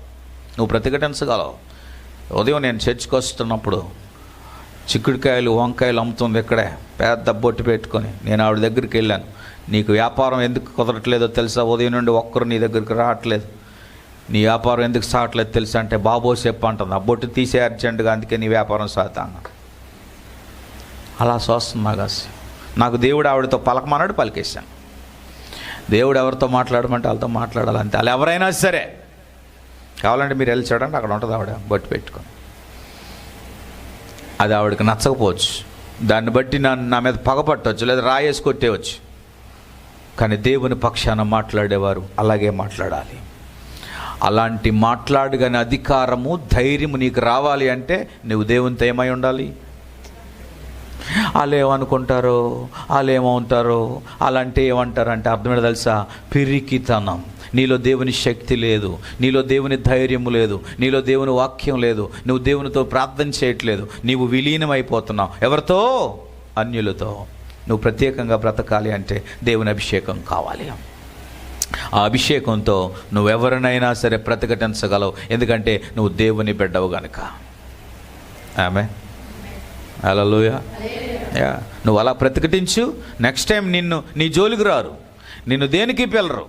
ఉదయం నేను చర్చికి వస్తున్నప్పుడు చిక్కుడుకాయలు, వంకాయలు అమ్ముతుంది ఇక్కడే, పెద్ద బొట్టు పెట్టుకొని. నేను ఆవిడ దగ్గరికి వెళ్ళాను. నీకు వ్యాపారం ఎందుకు కుదరట్లేదో తెలుసా? ఉదయం నుండి ఒక్కరు నీ దగ్గరికి రావట్లేదు, నీ వ్యాపారం ఎందుకు సాగట్లేదు తెలుసా అంటే, బాబో చెప్పు అంటుంది. ఆ బొట్టు తీసే అర్జెంటుగా, అందుకే నీ వ్యాపారం సాగుతాను. అలా చూస్తున్నా నాకు దేవుడు ఆవిడతో పలకమన్నాడు, పలికేశాను. దేవుడు ఎవరితో మాట్లాడమంటే వాళ్ళతో మాట్లాడాలి, అంతే. వాళ్ళు ఎవరైనా సరే, కావాలంటే మీరు వెళ్ళి చూడండి, అక్కడ ఉంటుంది ఆవిడ బొట్టు పెట్టుకొని. అది ఆవిడకి నచ్చకపోవచ్చు, దాన్ని బట్టి నా మీద పగపట్టవచ్చు, లేదా రాయేసి కొట్టేవచ్చు. కానీ దేవుని పక్షాన మాట్లాడేవారు అలాగే మాట్లాడాలి. అలాంటి మాట్లాడగానే అధికారము, ధైర్యము నీకు రావాలి అంటే నువ్వు దేవునితో ఏమై ఉండాలి? వాళ్ళు ఏమనుకుంటారో, వాళ్ళు ఏమవుతారో, అలాంటి ఏమంటారంటే అర్థం ఏంటో తెలుసా? పిరికితనం. నీలో దేవుని శక్తి లేదు, నీలో దేవుని ధైర్యము లేదు, నీలో దేవుని వాక్యం లేదు, నువ్వు దేవునితో ప్రార్థన చేయట్లేదు, నీవు విలీనం అయిపోతున్నావు. ఎవరితో? అన్యులతో. నువ్వు ప్రత్యేకంగా బ్రతకాలి అంటే దేవుని అభిషేకం కావాలి. ఆ అభిషేకంతో నువ్వెవరినైనా సరే ప్రతిఘటించగలవు, ఎందుకంటే నువ్వు దేవుని బిడ్డవు గనుక. ఆమె హల్లెలూయా. నువ్వు అలా ప్రతిఘటించు, నెక్స్ట్ టైం నీ జోలికి రారు, నిన్ను దేనికి పిలరు.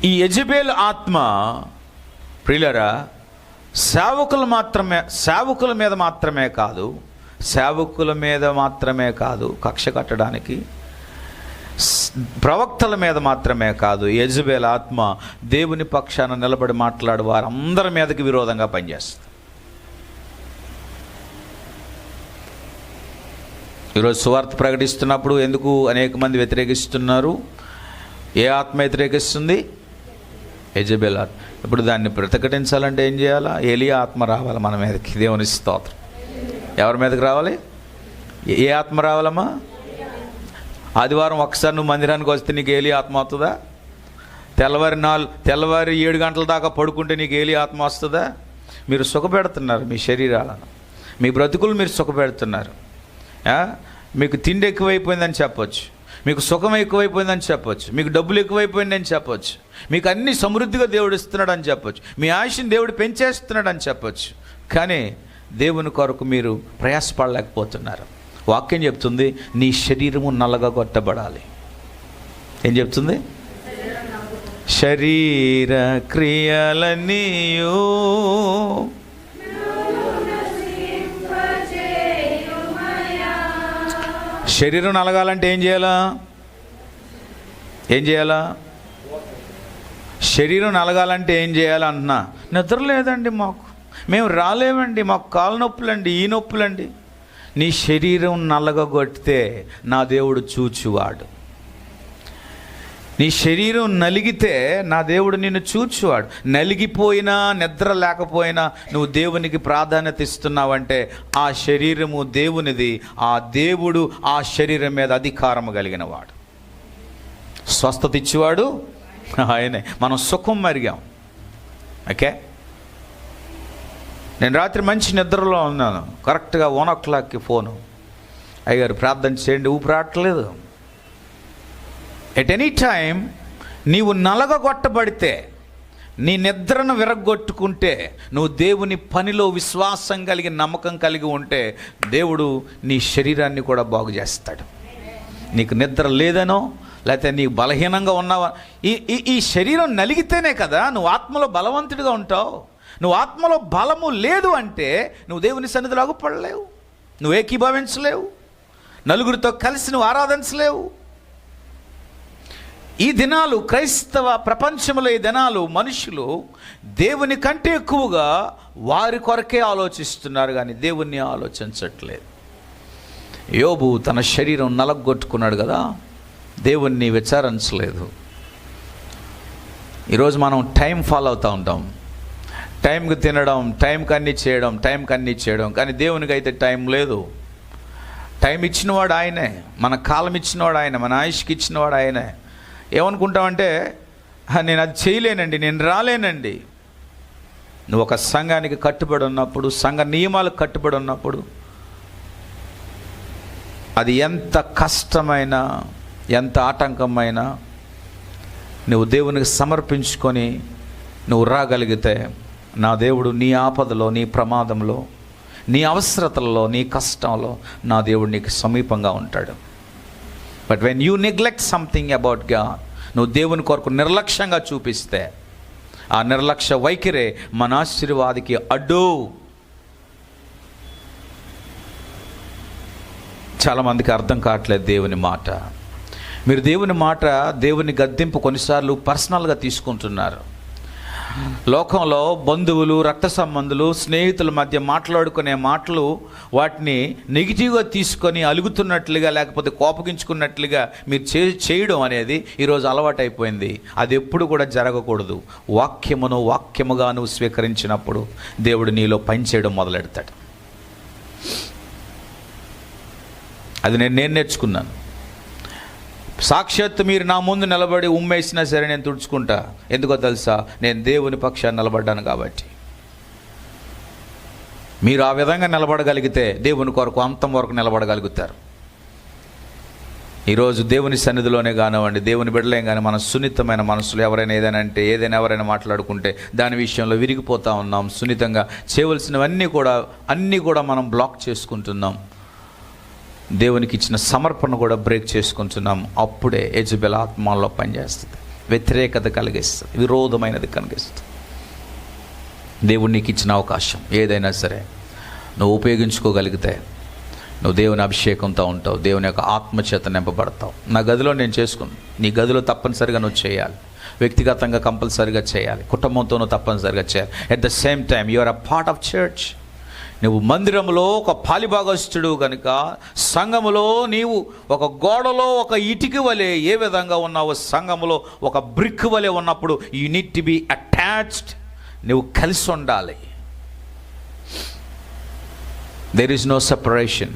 ఈ యెజబెల్ ఆత్మ ప్రియులారా సేవకుల మీద మాత్రమే కాదు కక్ష కట్టడానికి, ప్రవక్తల మీద మాత్రమే కాదు, యెజబెల్ ఆత్మ దేవుని పక్షాన నిలబడి మాట్లాడు వారందరి మీదకి విరోధంగా పనిచేస్తుంది. ఈరోజు సువార్త ప్రకటిస్తున్నప్పుడు ఎందుకు అనేక మంది వ్యతిరేకిస్తున్నారు? ఏ ఆత్మ వ్యతిరేకిస్తుంది? యెజబెల్ ఆత్మ. ఇప్పుడు దాన్ని ప్రతిఘటించాలంటే ఏం చేయాలా? ఏలియా ఆత్మ రావాలి మన మీదకి. దేవుని స్తోత్రం. ఎవరి మీదకి రావాలి? ఏ ఆత్మ రావాలమ్మా? ఆదివారం ఒకసారి నువ్వు మందిరానికి వస్తే నీకు ఏలియా ఆత్మ వస్తుందా? తెల్లవారి 7 గంటల దాకా పడుకుంటే నీకు ఏలియా ఆత్మ వస్తుందా? మీరు సుఖపెడుతున్నారు మీ శరీరాలను, మీ బ్రతుకులు మీరు సుఖపెడుతున్నారు. మీకు తిండి ఎక్కువైపోయిందని చెప్పొచ్చు, మీకు సుఖం ఎక్కువైపోయిందని చెప్పొచ్చు, మీకు డబ్బులు ఎక్కువైపోయిందని చెప్పొచ్చు, మీకు అన్ని సమృద్ధిగా దేవుడు ఇస్తున్నాడు అని చెప్పొచ్చు, మీ ఆయుష్ని దేవుడు పెంచేస్తున్నాడు అని చెప్పొచ్చు. కానీ దేవుని కొరకు మీరు ప్రయాసపడలేకపోతున్నారు. వాక్యం చెప్తుంది నీ శరీరము నల్లగా కొట్టబడాలి. ఏం చెప్తుంది? శరీర క్రియలన్నీయు శరీరం నలగాలంటే ఏం చేయాలా? శరీరం నలగాలంటే ఏం చేయాలా అంటున్నా? నిద్ర లేదండి మాకు, మేము రాలేమండి, మాకు కాలు నొప్పులండి, ఈ నొప్పులండి. నీ శరీరం నలగగొట్టితే నా దేవుడు చూచువాడు. నీ శరీరం నలిగితే నా దేవుడు నిన్ను చూచువాడు. నలిగిపోయినా నిద్ర లేకపోయినా నువ్వు దేవునికి ప్రాధాన్యత ఇస్తున్నావంటే ఆ శరీరము దేవునిది. ఆ దేవుడు ఆ శరీరం మీద అధికారము కలిగిన వాడు. స్వస్థత ఇచ్చేవాడు ఆయనే. మనం సుఖం మరిగాం. ఓకే, నేను రాత్రి మంచి నిద్రలో ఉన్నాను. కరెక్ట్గా 1 o'clockకి ఫోను, అయ్యారు ప్రార్థన చేయండి, ఊపిరాట్లేదు. ఎట్ ఎనీ టైం నీవు నలగగొట్టబడితే, నీ నిద్రను విరగొట్టుకుంటే, నువ్వు దేవుని పనిలో విశ్వాసం కలిగి నమ్మకం కలిగి ఉంటే దేవుడు నీ శరీరాన్ని కూడా బాగు చేస్తాడు. నీకు నిద్ర లేదనో లేకపోతే నీకు బలహీనంగా ఉన్నావా, ఈ శరీరం నలిగితేనే కదా నువ్వు ఆత్మలో బలవంతుడిగా ఉంటావు. నువ్వు ఆత్మలో బలము లేదు అంటే నువ్వు దేవుని సన్నిధిలో అగుపడలేవు, నువ్వు ఏకీభవించలేవు, నలుగురితో కలిసి నువ్వు ఆరాధించలేవు. ఈ దినాలు క్రైస్తవ ప్రపంచంలో ఈ దినాలు మనుషులు దేవుని కంటే ఎక్కువగా వారి కొరకే ఆలోచిస్తున్నారు, కానీ దేవుణ్ణి ఆలోచించట్లేదు. యోబు తన శరీరం నలగొట్టుకున్నాడు కదా, దేవుణ్ణి విచారించలేదు. ఈరోజు మనం టైం ఫాలో అవుతూ ఉంటాం. టైంకి తినడం, టైంకి అన్నీ చేయడం, కానీ దేవునికి అయితే టైం లేదు. టైం ఇచ్చినవాడు ఆయనే, మన కాలం ఇచ్చినవాడు ఆయన, మన ఆయుష్కి ఇచ్చినవాడు ఆయనే. ఏమనుకుంటామంటే నేను అది చేయలేనండి, నేను రాలేనండి. నువ్వు ఒక సంఘానికి కట్టుబడి ఉన్నప్పుడు, సంఘ నియమాలకు కట్టుబడి ఉన్నప్పుడు, అది ఎంత కష్టమైనా ఎంత ఆటంకమైనా నువ్వు దేవునికి సమర్పించుకొని నువ్వు రాగలిగితే నా దేవుడు నీ ఆపదలో, నీ ప్రమాదంలో, నీ అవసరతలలో, నీ కష్టంలో నా దేవుడు నీకు సమీపంగా ఉంటాడు. But when you neglect something about God, నువ్వు దేవుని కొరకు నిర్లక్ష్యంగా చూపిస్తే ఆ నిర్లక్ష్య వైఖరే మన ఆశీర్వాదికి అడ్డు. చాలామందికి అర్థం కావట్లేదు దేవుని మాట. మీరు దేవుని మాట, దేవుని గద్దింపు కొన్నిసార్లు పర్సనల్గా తీసుకుంటున్నారు. లోకంలో బంధువులు, రక్త సంబంధులు, స్నేహితుల మధ్య మాట్లాడుకునే మాటలు, వాటిని నెగిటివ్గా తీసుకొని అలుగుతున్నట్లుగా లేకపోతే కోపగించుకున్నట్లుగా మీరు చేయడం అనేది ఈరోజు అలవాటైపోయింది. అది ఎప్పుడు కూడా జరగకూడదు. వాక్యముగా నువ్వు స్వీకరించినప్పుడు దేవుడు నీలో పనిచేయడం మొదలెడతాడు. అది నేను నేర్చుకున్నాను. సాక్షాత్తు మీరు నా ముందు నిలబడి ఉమ్మేసినా సరే నేను తుడుచుకుంటా. ఎందుకో తెలుసా? నేను దేవుని పక్షాన్ని నిలబడ్డాను కాబట్టి. మీరు ఆ విధంగా నిలబడగలిగితే దేవుని కొరకు అంతం వరకు నిలబడగలుగుతారు. ఈరోజు దేవుని సన్నిధిలోనే కానివ్వండి, దేవుని బిడ్డలేం కానీ మన సున్నితమైన మనసులు ఎవరైనా ఏదైనా అంటే, ఎవరైనా మాట్లాడుకుంటే దాని విషయంలో విరిగిపోతూ ఉన్నాం. సున్నితంగా చేయవలసినవన్నీ కూడా మనం బ్లాక్ చేసుకుంటున్నాం. దేవునికి ఇచ్చిన సమర్పణ కూడా బ్రేక్ చేసుకుంటున్నాం. అప్పుడే యెజబెల్ ఆత్మల్లో పనిచేస్తుంది, వ్యతిరేకత కలిగిస్తుంది, విరోధమైనది కలిగిస్తుంది. దేవుడు నీకు ఇచ్చిన అవకాశం ఏదైనా సరే నువ్వు ఉపయోగించుకోగలిగితే నువ్వు దేవుని అభిషేకంతో ఉంటావు, దేవుని యొక్క ఆత్మచేత నింపబడతావు. నా గదిలో నేను చేసుకున్నాను, నీ గదిలో తప్పనిసరిగా నువ్వు చేయాలి. వ్యక్తిగతంగా కంపల్సరిగా చేయాలి, కుటుంబంతోనూ తప్పనిసరిగా చేయాలి. At the same time you are a part of church. నువ్వు మందిరంలో ఒక పాలిభాగస్తుడు కనుక, సంఘములో నీవు ఒక గోడలో ఒక ఇటుక వలె ఏ విధంగా ఉన్నావో సంఘములో ఒక బ్రిక్ వలె ఉన్నప్పుడు you need to be attached. నువ్వు కలిసి ఉండాలి. There is no separation.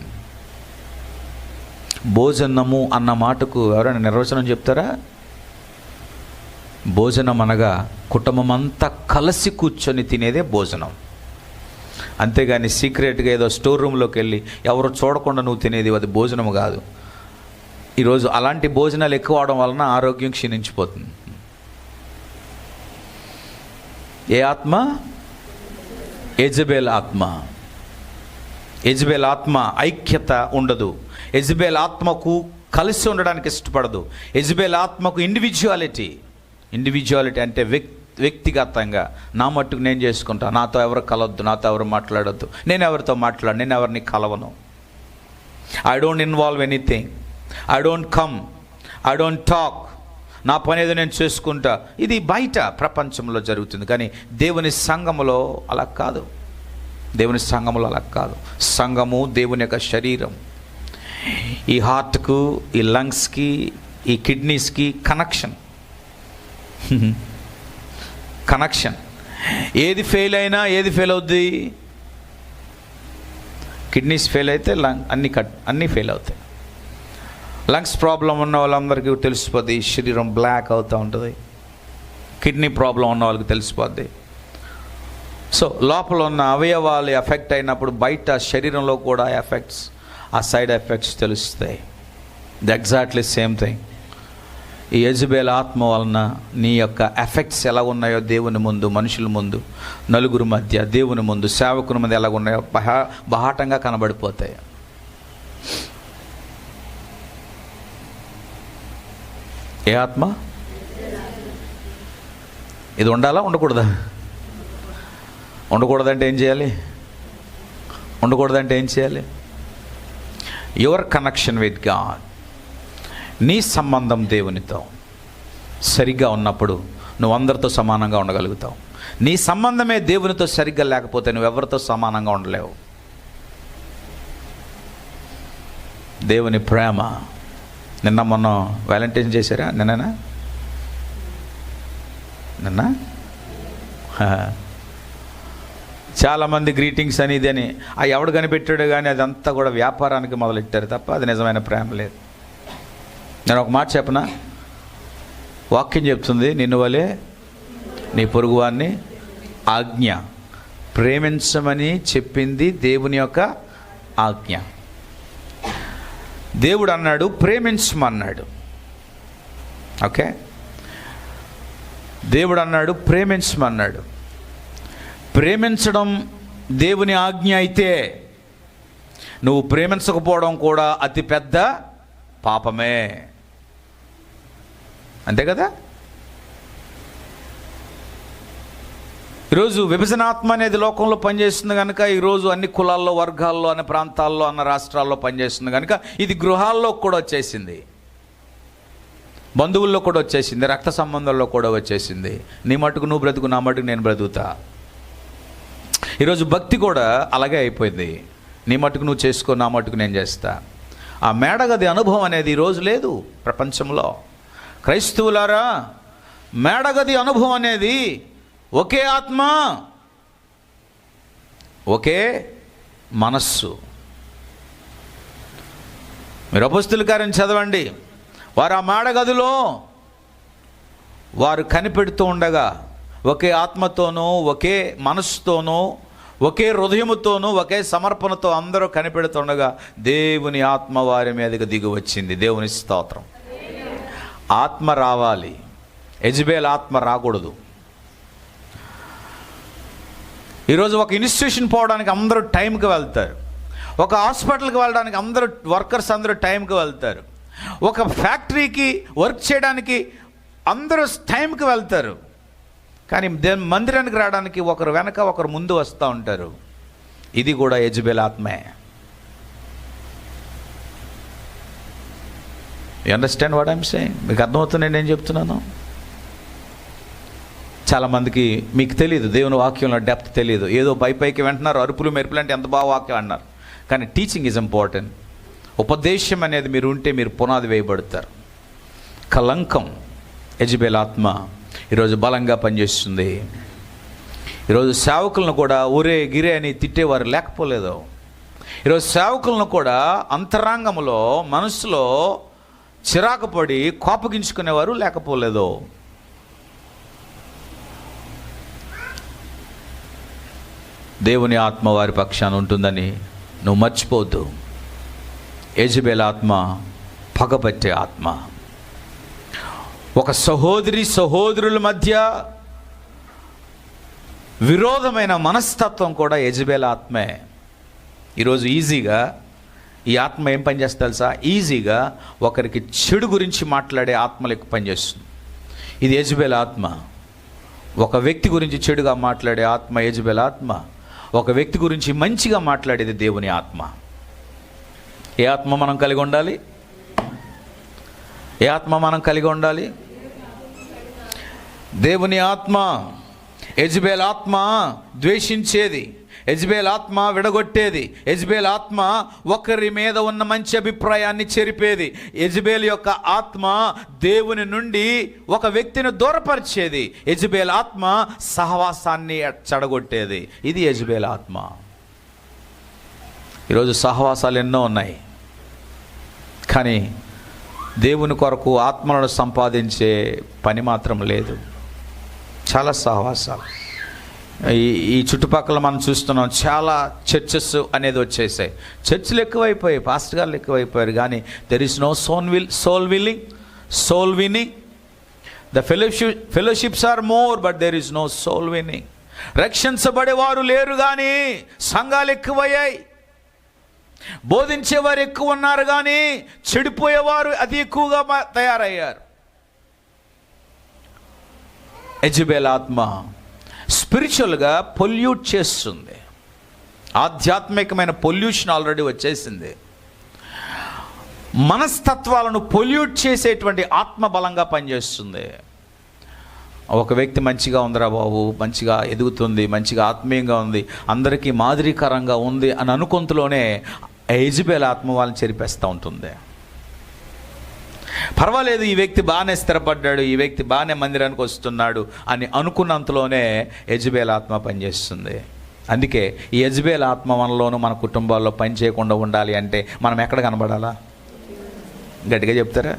భోజనము అన్న మాటకు ఎవరైనా నిర్వచనం చెప్తారా? భోజనం అనగా కుటుంబం అంతా కలిసి కూర్చొని తినేదే భోజనం. అంతేగాని సీక్రెట్గా ఏదో స్టోర్ రూమ్లోకి వెళ్ళి ఎవరు చూడకుండా నువ్వు తినేది అది భోజనము కాదు. ఈరోజు అలాంటి భోజనాలు ఎక్కువ అవడం వలన ఆరోగ్యం క్షీణించిపోతుంది. ఏ ఆత్మ? యెజబెల్ ఆత్మ. యెజబెల్ ఆత్మ ఐక్యత ఉండదు. యెజబెల్ ఆత్మకు కలిసి ఉండడానికి ఇష్టపడదు. యెజబెల్ ఆత్మకు ఇండివిజువాలిటీ అంటే వ్యక్తిగతంగా నా మట్టుకు నేను చేసుకుంటా, నాతో ఎవరు కలవద్దు, నాతో ఎవరు మాట్లాడొద్దు, నేను ఎవరితో మాట్లాడు, నేను ఎవరిని కలవను, I don't involve anything, I don't come, I don't talk, నా పని ఏదో నేను చేసుకుంటా. ఇది బయట ప్రపంచంలో జరుగుతుంది, కానీ దేవుని సంఘములో అలా కాదు. దేవుని సంఘములో అలా కాదు. సంఘము దేవుని యొక్క శరీరం. ఈ హార్ట్కు, ఈ లంగ్స్కి, ఈ కిడ్నీస్కి కనెక్షన్. ఏది ఫెయిల్ అయినా ఏది ఫెయిల్ అవుద్ది? కిడ్నీస్ ఫెయిల్ అయితే అన్నీ ఫెయిల్ అవుతాయి. లంగ్స్ ప్రాబ్లం ఉన్న వాళ్ళందరికీ తెలిసిపోద్ది, శరీరం బ్లాక్ అవుతూ ఉంటుంది. కిడ్నీ ప్రాబ్లం ఉన్న వాళ్ళకి తెలిసిపోద్ది. సో లోపల ఉన్న అవయవాలు ఎఫెక్ట్ అయినప్పుడు బయట శరీరంలో కూడా ఎఫెక్ట్స్, ఆ సైడ్ ఎఫెక్ట్స్ తెలుస్తాయి. The exactly same thing. ఈ యెజబెల్ ఆత్మ వలన నీ యొక్క ఎఫెక్ట్స్ ఎలా ఉన్నాయో దేవుని ముందు, మనుషుల ముందు, నలుగురు మధ్య, దేవుని ముందు, సేవకుని ముందు ఎలా ఉన్నాయో బహాటంగా కనబడిపోతాయి. ఏ ఆత్మ? ఇది ఉండాలా ఉండకూడదా? ఉండకూడదంటే ఏం చేయాలి? యువర్ కనెక్షన్ విత్ గాడ్, నీ సంబంధం దేవునితో సరిగ్గా ఉన్నప్పుడు నువ్వు అందరితో సమానంగా ఉండగలుగుతావు. నీ సంబంధమే దేవునితో సరిగ్గా లేకపోతే నువ్వెవరితో సమానంగా ఉండలేవు. దేవుని ప్రేమ. నిన్న మొన్న వ్యాలంటైన్స్ చేశారా? నిన్న చాలామంది గ్రీటింగ్స్ అని ఇదని ఎవడు కనిపెట్టాడు, కానీ అదంతా కూడా వ్యాపారానికి మొదలెట్టారు తప్ప అది నిజమైన ప్రేమ లేదు. నేను ఒక మాట చెప్పనా? వాక్యం చెప్తుంది, నిన్ను వలే నీ పొరుగువాన్ని ఆజ్ఞ ప్రేమించమని చెప్పింది దేవుని యొక్క ఆజ్ఞ. దేవుడు అన్నాడు ప్రేమించమన్నాడు. ఓకే, దేవుడు అన్నాడు ప్రేమించమన్నాడు. ప్రేమించడం దేవుని ఆజ్ఞ అయితే నువ్వు ప్రేమించకపోవడం కూడా అతి పెద్ద పాపమే. అంతే కదా? ఈరోజు విభజనాత్మ అనేది లోకంలో పనిచేస్తుంది కనుక, ఈరోజు అన్ని కులాల్లో, వర్గాల్లో, అన్ని ప్రాంతాల్లో, అన్న రాష్ట్రాల్లో పనిచేస్తుంది కనుక ఇది గృహాల్లో కూడా వచ్చేసింది, బంధువుల్లో కూడా వచ్చేసింది, రక్త సంబంధాల్లో కూడా వచ్చేసింది. నీ మటుకు నువ్వు బ్రతుకు, నా మటుకు నేను బ్రతుకుతా. ఈరోజు భక్తి కూడా అలాగే అయిపోయింది. నీ మటుకు నువ్వు చేసుకో, నా మటుకు నేను చేస్తా. ఆ మేడగది అనుభవం అనేది ఈరోజు లేదు ప్రపంచంలో. క్రైస్తవులారా, మేడగది అనుభవం అనేది ఒకే ఆత్మ, ఒకే మనస్సు. మీరు అపొస్తలుల కార్యం చదవండి. వారు ఆ మేడగదిలో వారు కనిపెడుతూ ఉండగా ఒకే ఆత్మతోనూ, ఒకే మనస్సుతోనూ, ఒకే హృదయముతోనూ, ఒకే సమర్పణతో అందరూ కనిపెడుతుండగా దేవుని ఆత్మ వారి మీదకి దిగి వచ్చింది. దేవుని స్తోత్రం. ఆత్మ రావాలి, యెజబెల్ ఆత్మ రాకూడదు. ఈరోజు ఒక ఇన్స్టిట్యూషన్ పోవడానికి అందరూ టైంకి వెళ్తారు, ఒక హాస్పిటల్కి వెళ్ళడానికి అందరూ వర్కర్స్ అందరూ టైంకి వెళ్తారు, ఒక ఫ్యాక్టరీకి వర్క్ చేయడానికి అందరూ టైంకి వెళ్తారు. కానీ మందిరానికి రావడానికి ఒకరు వెనక ఒకరు ముందు వస్తూ ఉంటారు. ఇది కూడా యెజబెల్ ఆత్మే. You understand what I'm saying? మీకు అర్థమవుతుంది నేను చెప్తున్నాను? చాలామందికి మీకు తెలియదు, దేవుని వాక్యంలో డెప్త్ తెలియదు. ఏదో పైకి వింటున్నారు, అరుపులు మెరుపులు అంటే ఎంత బాగా వాక్యం అన్నారు. కానీ టీచింగ్ ఈజ్ ఇంపార్టెంట్. ఉపదేశం అనేది మీరు ఉంటే మీరు పునాది వేయబడతారు. కలంకం యెజబెల్ ఆత్మ ఈరోజు బలంగా పనిచేస్తుంది. ఈరోజు సేవకులను కూడా ఊరే గిరే అని తిట్టేవారు లేకపోలేదు. ఈరోజు సేవకులను కూడా అంతరంగంలో, మనసులో చిరాకు పడి కోపగించుకునేవారు లేకపోలేదు. దేవుని ఆత్మ వారి పక్షాన ఉంటుందని నువ్వు మర్చిపోవద్దు. యెజబెల్ ఆత్మ పగపట్టే ఆత్మ. ఒక సహోదరుల మధ్య విరోధమైన మనస్తత్వం కూడా యెజబెల్ ఆత్మే. ఈరోజు ఈజీగా ఈ ఆత్మ ఏం పనిచేస్తుంది తెలుసా? ఈజీగా ఒకరికి చెడు గురించి మాట్లాడే ఆత్మలు ఎక్కువ పనిచేస్తుంది. ఇది యెజబెల్ ఆత్మ. ఒక వ్యక్తి గురించి చెడుగా మాట్లాడే ఆత్మ యెజబెల్ ఆత్మ. ఒక వ్యక్తి గురించి మంచిగా మాట్లాడేది దేవుని ఆత్మ. ఏ ఆత్మ మనం కలిగి ఉండాలి? ఏ ఆత్మ మనం కలిగి ఉండాలి? దేవుని ఆత్మ. యెజబెల్ ఆత్మ ద్వేషించేది, యెజబెల్ ఆత్మ విడగొట్టేది. యెజబెల్ ఆత్మ ఒకరి మీద ఉన్న మంచి అభిప్రాయాన్ని చెరిపేది. యెజబెల్ యొక్క ఆత్మ దేవుని నుండి ఒక వ్యక్తిని దూరపరిచేది. యెజబెల్ ఆత్మ సహవాసాన్ని చెడగొట్టేది. ఇది యెజబెల్ ఆత్మ. ఈరోజు సహవాసాలు ఎన్నో ఉన్నాయి, కానీ దేవుని కొరకు ఆత్మలను సంపాదించే పని మాత్రం లేదు. చాలా సహవాసాలు ఈ చుట్టుపక్కల మనం చూస్తున్నాం. చాలా చర్చెస్ అనేది వచ్చేసాయి. చర్చిలు ఎక్కువైపోయాయి, పాస్టర్ గారు ఎక్కువైపోయారు, కానీ there is no soul winning. The fellowships are more, but there is no soul winning. రక్షించబడేవారు లేరు, కానీ సంఘాలు ఎక్కువయ్యాయి. బోధించేవారు ఎక్కువ ఉన్నారు, కానీ చెడిపోయేవారు అతి ఎక్కువగా తయారయ్యారు. యెజబెల్ ఆత్మ స్పిరిచువల్గా పొల్యూట్ చేస్తుంది. ఆధ్యాత్మికమైన పొల్యూషన్ ఆల్రెడీ వచ్చేసింది. మనస్తత్వాలను పొల్యూట్ చేసేటువంటి ఆత్మ బలంగా పనిచేస్తుంది. ఒక వ్యక్తి మంచిగా ఉందిరా బాబు, మంచిగా ఎదుగుతుంది, మంచిగా ఆత్మీయంగా ఉంది, అందరికీ మాదిరికరంగా ఉంది అని అనుకుంటూనే యెజబెల్ ఆత్మ వాళ్ళని చెరిపేస్తూ ఉంటుంది. పర్వాలేదు, ఈ వ్యక్తి బాగానే స్థిరపడ్డాడు, ఈ వ్యక్తి బాగానే మందిరానికి వస్తున్నాడు అని అనుకున్నంతలోనే యెజబెల్ ఆత్మ పనిచేస్తుంది. అందుకే ఈ యెజబెల్ ఆత్మ మనలోనూ మన కుటుంబాల్లో పని చేయకుండా ఉండాలి అంటే మనం ఎక్కడ కనబడాలా? గట్టిగా చెప్తారా?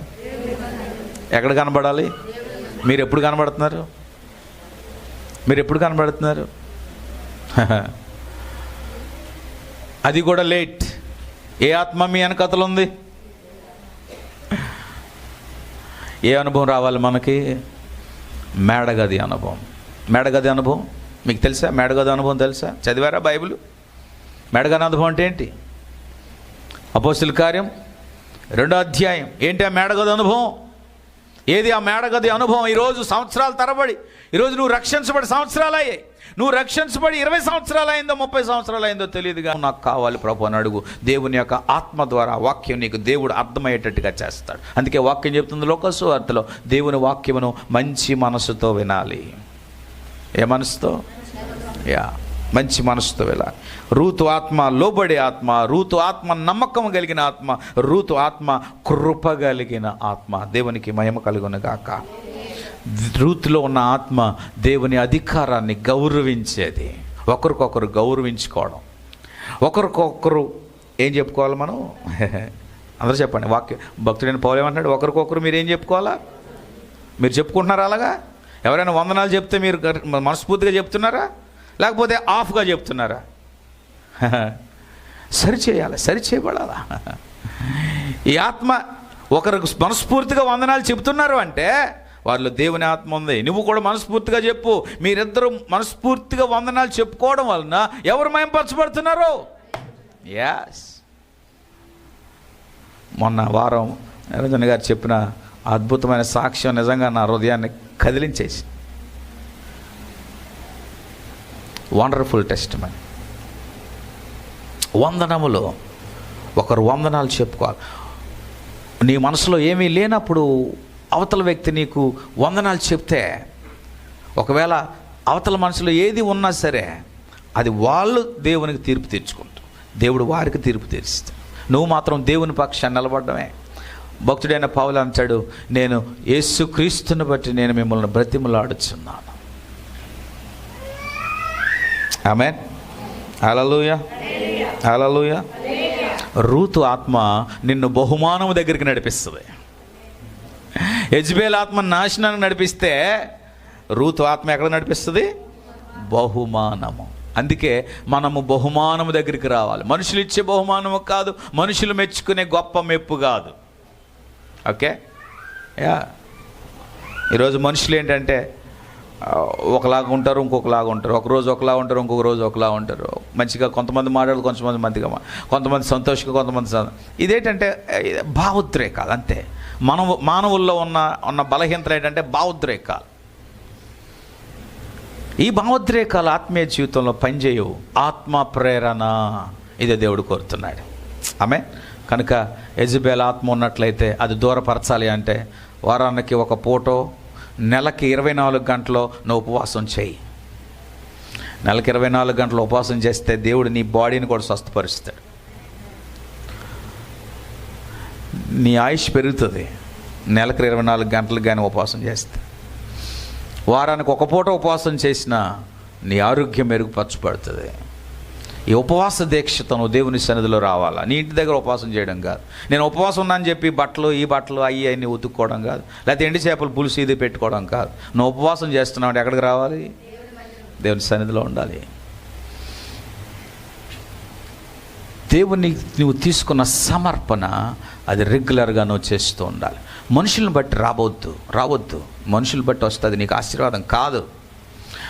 ఎక్కడ కనబడాలి? మీరు ఎప్పుడు కనబడుతున్నారు? అది కూడా లేట్. ఏ ఆత్మ మీ వెనకతలు ఉంది? ఏ అనుభవం రావాలి మనకి? మేడగది అనుభవం. మేడగది అనుభవం మీకు తెలుసా? మేడగది అనుభవం తెలుసా? చదివారా బైబిల్? మేడగది అనుభవం అంటే ఏంటి? అపోస్తలుల కార్యం 2వ అధ్యాయం. ఏంటి ఆ మేడగది అనుభవం? ఏది ఆ మేడగది అనుభవం? ఈరోజు సంవత్సరాల తరబడి, ఈరోజు నువ్వు రక్షించబడి సంవత్సరాలు అయ్యాయి, నువ్వు రక్షించబడి 20 సంవత్సరాలు అయిందో 30 సంవత్సరాలు అయిందో తెలియదుగా, నాకు కావాలి ప్రభు అని అడుగు. దేవుని యొక్క ఆత్మ ద్వారా వాక్యం నీకు దేవుడు అర్థమయ్యేటట్టుగా చేస్తాడు. అందుకే వాక్యం చెప్తుంది లోకసు వార్తలో, దేవుని వాక్యమును మంచి మనసుతో వినాలి. ఏ మనసుతో? మంచి మనసుతో వినాలి. రూతు ఆత్మ లోబడే ఆత్మ, రూతు ఆత్మ నమ్మకం కలిగిన ఆత్మ, రూతు ఆత్మ కృప కలిగిన ఆత్మ. దేవునికి మహిమ కలుగును గాక. రూతులో ఉన్న ఆత్మ దేవుని అధికారాన్ని గౌరవించేది. ఒకరికొకరు గౌరవించుకోవడం, ఒకరికొకరు ఏం చెప్పుకోవాలి మనం? అందరూ చెప్పండి. వాక్యం భక్తుడైన పౌలు ఏమంటున్నాడు? ఒకరికొకరు మీరు ఏం చెప్పుకోవాలా? మీరు చెప్పుకుంటున్నారా? అలాగా ఎవరైనా వందనాలు చెప్తే మీరు మనస్ఫూర్తిగా చెప్తున్నారా, లేకపోతే ఆఫ్గా చెప్తున్నారా? సరిచేయాలి, సరిచేయబడాలా. ఈ ఆత్మ ఒకరికి మనస్ఫూర్తిగా వందనాలు చెబుతున్నారు అంటే వారిలో దేవుని ఆత్మ ఉంది. నువ్వు కూడా మనస్ఫూర్తిగా చెప్పు. మీరిద్దరూ మనస్ఫూర్తిగా వందనాలు చెప్పుకోవడం వలన ఎవరు మహింపరచబడుతున్నారు? యాస్. మొన్న వారం నిరంజన్ గారు చెప్పిన అద్భుతమైన సాక్ష్యం నిజంగా నా హృదయాన్ని కదిలించేసి, వండర్ఫుల్ టెస్టిమనీ. వందనములో ఒకరు వందనాలు చెప్పుకోవాలి. నీ మనసులో ఏమీ లేనప్పుడు అవతల వ్యక్తి నీకు వందనాలు చెప్తే, ఒకవేళ అవతల మనసులో ఏది ఉన్నా సరే అది వాళ్ళు దేవునికి తీర్పు తీర్చుకుంటారు, దేవుడు వారికి తీర్పు తీరుస్తాడు. నువ్వు మాత్రం దేవుని పక్షాన్ని నిలబడమే. భక్తుడైన పౌలు అంటాడు, నేను యేసుక్రీస్తుని బట్టి నేను మిమ్మల్ని బ్రతిమలాడుచున్నాను. ఆమేన్. హల్లెలూయా, హల్లెలూయా. రూతు ఆత్మ నిన్ను బహుమానము దగ్గరికి నడిపిస్తుంది. యెజబెల్ ఆత్మ నాశనానికి నడిపిస్తే రూతు ఆత్మ ఎక్కడ నడిపిస్తుంది? బహుమానము. అందుకే మనము బహుమానము దగ్గరికి రావాలి. మనుషులు ఇచ్చే బహుమానము కాదు, మనుషులు మెచ్చుకునే గొప్ప మెప్పు కాదు. ఓకే. ఈరోజు మనుషులు ఏంటంటే ఒకలాగా ఉంటారు, ఇంకొకలాగా ఉంటారు. ఒకరోజు ఒకలా ఉంటారు, ఇంకొక రోజు ఒకలా ఉంటారు. మంచిగా కొంతమంది మాట్లాడారు, కొంతమంది సంతోషంగా, కొంతమంది ఇదేంటంటే భావోద్రేకాలు అంతే. మానవుల్లో ఉన్న బలహీనతలు ఏంటంటే భావోద్రేకాలు. ఈ భావోద్రేకాలు ఆత్మీయ జీవితంలో పనిచేయవు. ఆత్మ ప్రేరణ ఇదే దేవుడు కోరుతున్నాడు. ఆమె కనుక యెజబెల్ ఆత్మ ఉన్నట్లయితే అది దూరపరచాలి అంటే వారానికి ఒక పూటో నెలకి 24 గంటలో నువ్వు ఉపవాసం చేయి. నెలకు 24 గంటలు ఉపవాసం చేస్తే దేవుడు నీ బాడీని కూడా స్వస్థపరుస్తాడు. నీ ఆయుష్ పెరుగుతుంది నెలకు 24 గంటలు కానీ ఉపవాసం చేస్తే. వారానికి ఒక పూట ఉపవాసం చేసినా నీ ఆరోగ్యం మెరుగుపరచబడుతుంది. ఈ ఉపవాస దీక్షతో నువ్వు దేవుని సన్నిధిలో రావాలా. నీ ఇంటి దగ్గర ఉపవాసం చేయడం కాదు. నేను ఉపవాసం ఉన్నాను చెప్పి బట్టలు ఈ బట్టలు అన్నీ ఉతుక్కోవడం కాదు, లేకపోతే ఎండి చేపలు పులుసు ఇది పెట్టుకోవడం కాదు. నువ్వు ఉపవాసం చేస్తున్నావు అంటే ఎక్కడికి రావాలి? దేవుని సన్నిధిలో ఉండాలి. దేవుని నువ్వు తీసుకున్న సమర్పణ అది రెగ్యులర్గా నువ్వు చేస్తూ ఉండాలి. మనుషులను బట్టి రావద్దు. మనుషులు బట్టి వస్తుంది నీకు ఆశీర్వాదం కాదు.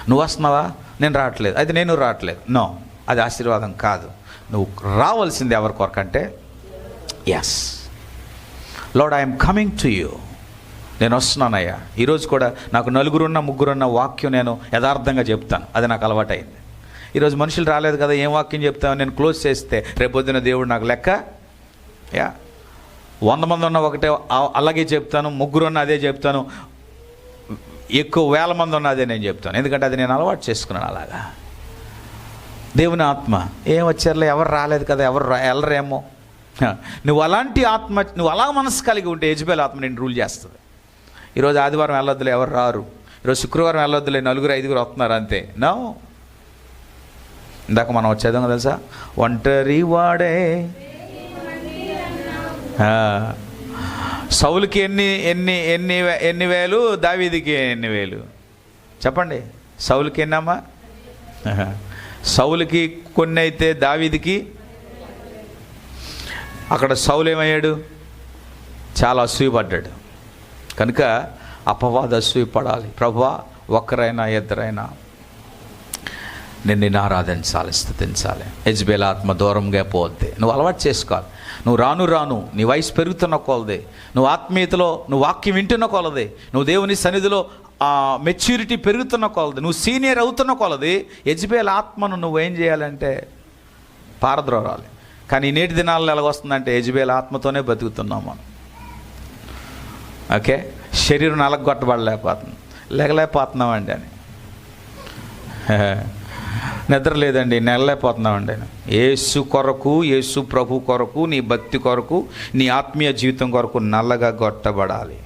నువ్వు వస్తున్నావా, నేను రావట్లేదు, అయితే నేను రావట్లేదు, నో, అది ఆశీర్వాదం కాదు. నువ్వు రావాల్సింది ఎవరి కొరకంటే, yes lord I'm coming to you, నేను వస్తున్నానయ్యా. ఈరోజు కూడా నాకు ముగ్గురున్న వాక్యం నేను యథార్థంగా చెప్తాను, అది నాకు అలవాటైంది. ఈరోజు మనుషులు రాలేదు కదా, ఏం వాక్యం చెప్తాను, నేను క్లోజ్ చేస్తే రేపొద్దున దేవుడు నాకు లెక్క. 100 మంది ఉన్న ఒకటే అలాగే చెప్తాను, ముగ్గురు ఉన్న అదే చెప్తాను, ఎక్కువ 1000 మంది ఉన్న అదే నేను చెప్తాను. ఎందుకంటే అది నేను అలవాటు చేసుకున్నాను అలాగా. దేవుని ఆత్మ ఏం వచ్చారులే, ఎవరు రాలేదు కదా, ఎవరు వెళ్ళరేమో. నువ్వు అలాంటి ఆత్మ, నువ్వు అలా మనసు కలిగి ఉంటే యెజబెల్ ఆత్మ నేను రూల్ చేస్తుంది. ఈరోజు ఆదివారం వెళ్ళొద్దులే, ఎవరు రారు. ఈరోజు శుక్రవారం వెళ్ళొద్దులే, 4-5 వస్తున్నారు అంతే. నో, ఇందాక మనం వచ్చేదాం తెలుసా, ఒంటరి వాడే. సౌలుకి ఎన్ని వేలు, దావీదుకి ఎన్ని వేలు చెప్పండి. సౌలుకి ఎన్నమ్మా? సౌలుకి కొన్ని అయితే దావీదుకి. అక్కడ సౌలు ఏమయ్యాడు? చాలా అసూయపడ్డాడు. కనుక అపవాద అసూయపడాలి. ప్రభువా, ఒక్కరైనా ఇద్దరైనా నిన్ను ఆరాధించాలి, స్తుతించాలి. యెజబెల్ ఆత్మ దూరంగా పోద్ది. నువ్వు అలవాటు చేసుకోవాలి. నువ్వు రాను నీ వయసు పెరుగుతున్న కొలదే, నువ్వు ఆత్మీయతలో నువ్వు వాక్యం వింటున్న కొలదే, నువ్వు దేవుని సన్నిధిలో మెచ్యూరిటీ పెరుగుతున్న కొలది, నువ్వు సీనియర్ అవుతున్న కొలది యెజబెల్ ఆత్మను నువ్వేం చేయాలంటే పారద్రోరాలి. కానీ నేటి దినాల్లో ఎలాగొస్తుందంటే యెజబెల్ ఆత్మతోనే బతుకుతున్నాం మనం. ఓకే, శరీరం లేగలేకపోతున్నామండి అని, నిద్ర లేదండి, నెలలేకపోతున్నామండి. యేసు కొరకు, యేసు ప్రభు కొరకు, నీ భక్తి కొరకు, నీ ఆత్మీయ జీవితం కొరకు నల్లగా కొట్టబడాలి.